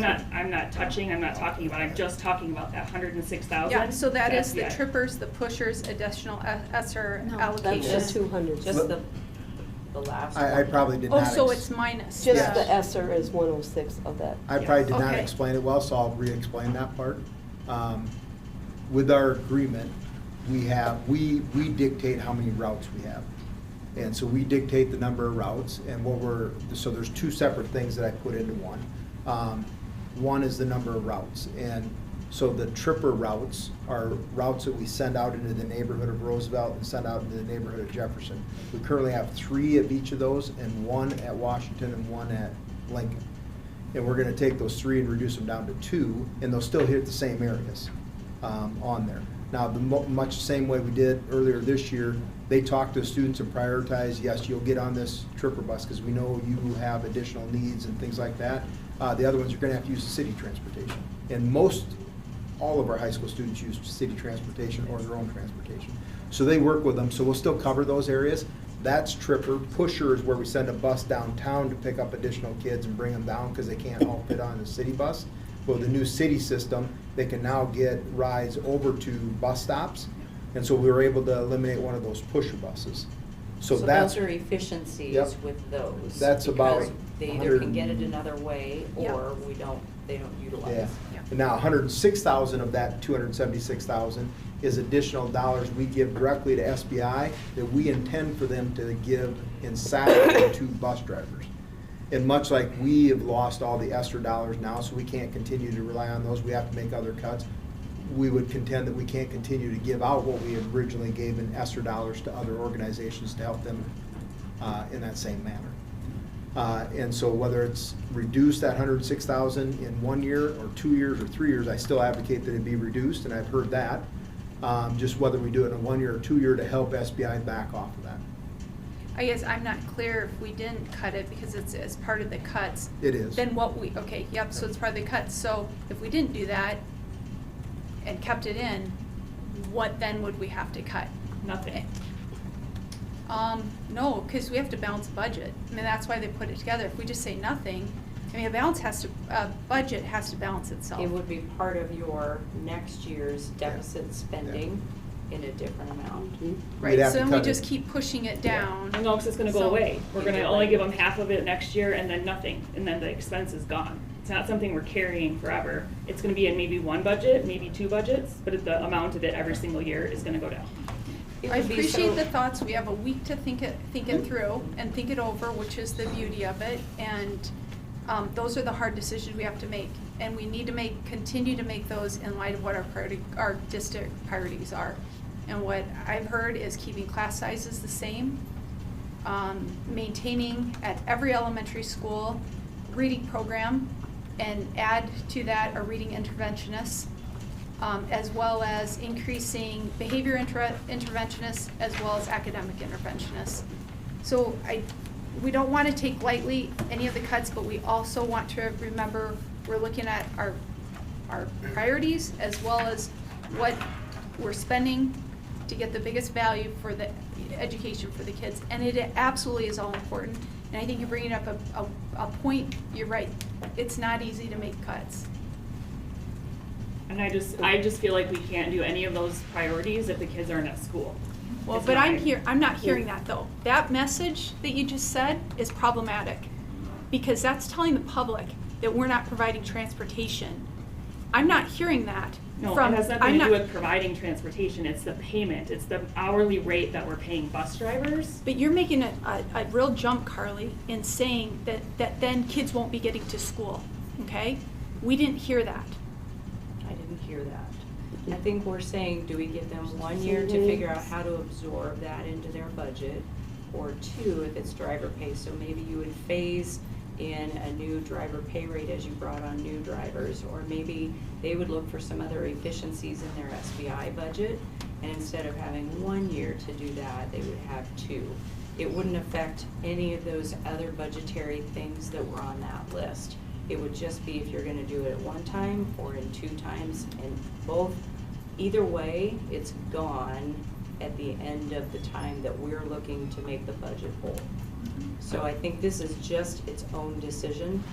not touching, I'm not talking about, I'm just talking about that 106,000. Yeah, so that to is the SBI. trippers, the pushers, additional ESSER No, That's the allocation. 200. Just the last one. I probably did Oh, not. so it's minus. Just Yes. the ESSER is 106 of that. I probably did not Okay. explain it well, so I'll re-explain that part. With our agreement, we dictate how many routes we have. And so we dictate the number of routes, and so there's two separate things that I put into one. One is the number of routes, and so the tripper routes are routes that we send out into the neighborhood of Roosevelt and send out into the neighborhood of Jefferson. We currently have 3 of each of those, and 1 at Washington and 1 at Lincoln. And we're gonna take those 3 and reduce them down to 2, and they'll still hit the same areas on there. Now, much the same way we did earlier this year, they talk to the students and prioritize, yes, you'll get on this tripper bus because we know you have additional needs and things like that. The other ones, you're gonna have to use the city transportation. And all of our high school students use city transportation or their own transportation. So they work with them, so we'll still cover those areas. That's tripper. Pusher is where we send a bus downtown to pick up additional kids and bring them down because they can't all fit on the city bus. But with the new city system, they can now get rides over to bus stops. And so we were able to eliminate one of those pusher buses. So that's. those are efficiencies Yep. with those. That's about because they either can 100 get it another way, Yeah. or they don't utilize. Yeah. Yeah. And now 106,000 of that 276,000 is additional dollars we give directly to SBI that we intend for them to give in salary to bus drivers. And much like we have lost all the ESSER dollars now, so we can't continue to rely on those, we have to make other cuts. We would contend that we can't continue to give out what we originally gave in ESSER dollars to other organizations to help them in that same manner. And so whether it's reduced that 106,000 in 1 year or 2 years or 3 years, I still advocate that it be reduced, and I've heard that. Just whether we do it in a 1 year or 2 year to help SBI back off of that. I guess I'm not clear if we didn't cut it because it's as part of the cuts. It is. Then what we, okay, yep, so it's part of the cuts. So if we didn't do that and kept it in, what then would we have to cut? Nothing. No, because we have to balance a budget. I mean, that's why they put it together. If we just say nothing, I mean, a budget has to balance itself. It would be part of your next year's deficit spending in a different amount. Right, have so to then we cut it. just keep pushing it down. I know, because it's gonna go So- away. We're gonna You're only right. give them half of it next year and then nothing, and then the expense is gone. It's not something we're carrying forever. It's gonna be in maybe one budget, maybe two budgets, but the amount of it every single year is gonna go down. It I would be appreciate so- the thoughts. We have a week to think it through and think it over, which is the beauty of it. And those are the hard decisions we have to make. And we need to continue to make those in light of what our district priorities are. And what I've heard is keeping class sizes the same, maintaining at every elementary school reading program, and add to that a reading interventionist, as well as increasing behavior interventionists as well as academic interventionists. So we don't want to take lightly any of the cuts, but we also want to remember we're looking at our priorities as well as what we're spending to get the biggest value for the education for the kids. And it absolutely is all important. And I think you're bringing up a point, you're right, it's not easy to make cuts. And I just feel like we can't do any of those priorities if the kids aren't at school. Well, It's but not- I'm not hearing that though. That message that you just said is problematic because that's telling the public that we're not providing transportation. I'm not hearing that No, from, it has nothing I'm to not, do with providing transportation. It's the payment. It's the hourly rate that we're paying bus drivers. but you're making a real jump, Carly, in saying that then kids won't be getting to school, okay? We didn't hear that. I didn't hear that. I think we're saying, do we give them 1 year to figure out how to absorb that into their budget? Or 2, if it's driver pay, so maybe you would phase in a new driver pay rate as you brought on new drivers. Or maybe they would look for some other efficiencies in their SBI budget. And instead of having 1 year to do that, they would have 2. It wouldn't affect any of those other budgetary things that were on that list. It would just be if you're gonna do it at one time or in 2 times, and either way, it's gone at the end of the time that we're looking to make the budget whole. So I think this is just its own decision.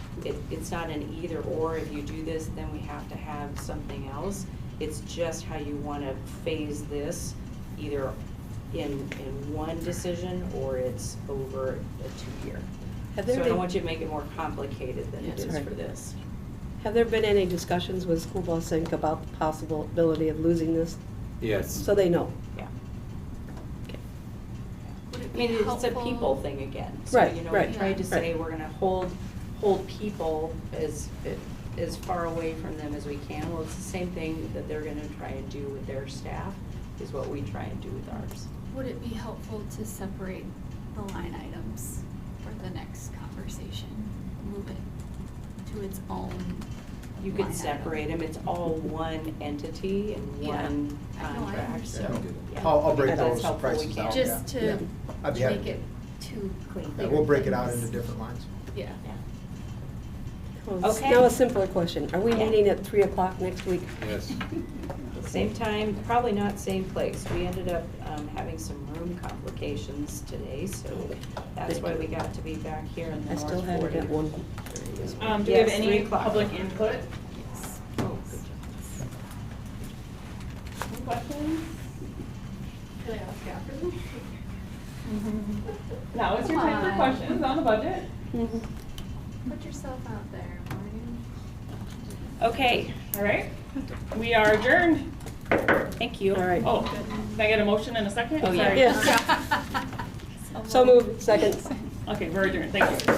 It's not an either or, if you do this, then we have to have something else. It's just how you wanna phase this, either in one decision or it's over a 2-year. Have So there I don't been- want you to make it more complicated than it That's is right. for this. Have there been any discussions with School Boss Inc. about the possibility of losing this? Yes. So they know. Yeah. Would it I be mean, it's a helpful- people thing again. So, Right, you know, right, we tried to say right. we're gonna hold people as far away from them as we can. Well, it's the same thing that they're gonna try and do with their staff, is what we try and do with ours. Would it be helpful to separate the line items for the next conversation? Move it to its own. You line could item? separate them, it's all one entity and Yeah. one I know, I contract, so. understand. yeah. I'll break That's those helpful we prices can. out. Just Yeah. to I'd be happy make to. it too clean. Yeah, we'll break it out into different lines. Yeah. Yeah. Well, Okay. Now a simpler question. Are we Yeah. meeting at 3 o'clock next week? Yes. Same time, probably not same place. We ended up having some room complications today, so that's why we got to be back here in the I North still have it 40. at 1. Do we have Yes, any 3 o'clock. public input? Yes. Any questions? Can I ask after them? Now is your time for Come on. questions on the budget. Put yourself out there, Morgan. Okay, All right, we are adjourned. thank you. All right. Oh, can I get a motion in a second? Oh, yeah. Sorry. Yes. So moved, second. Okay, we're adjourned, thank you.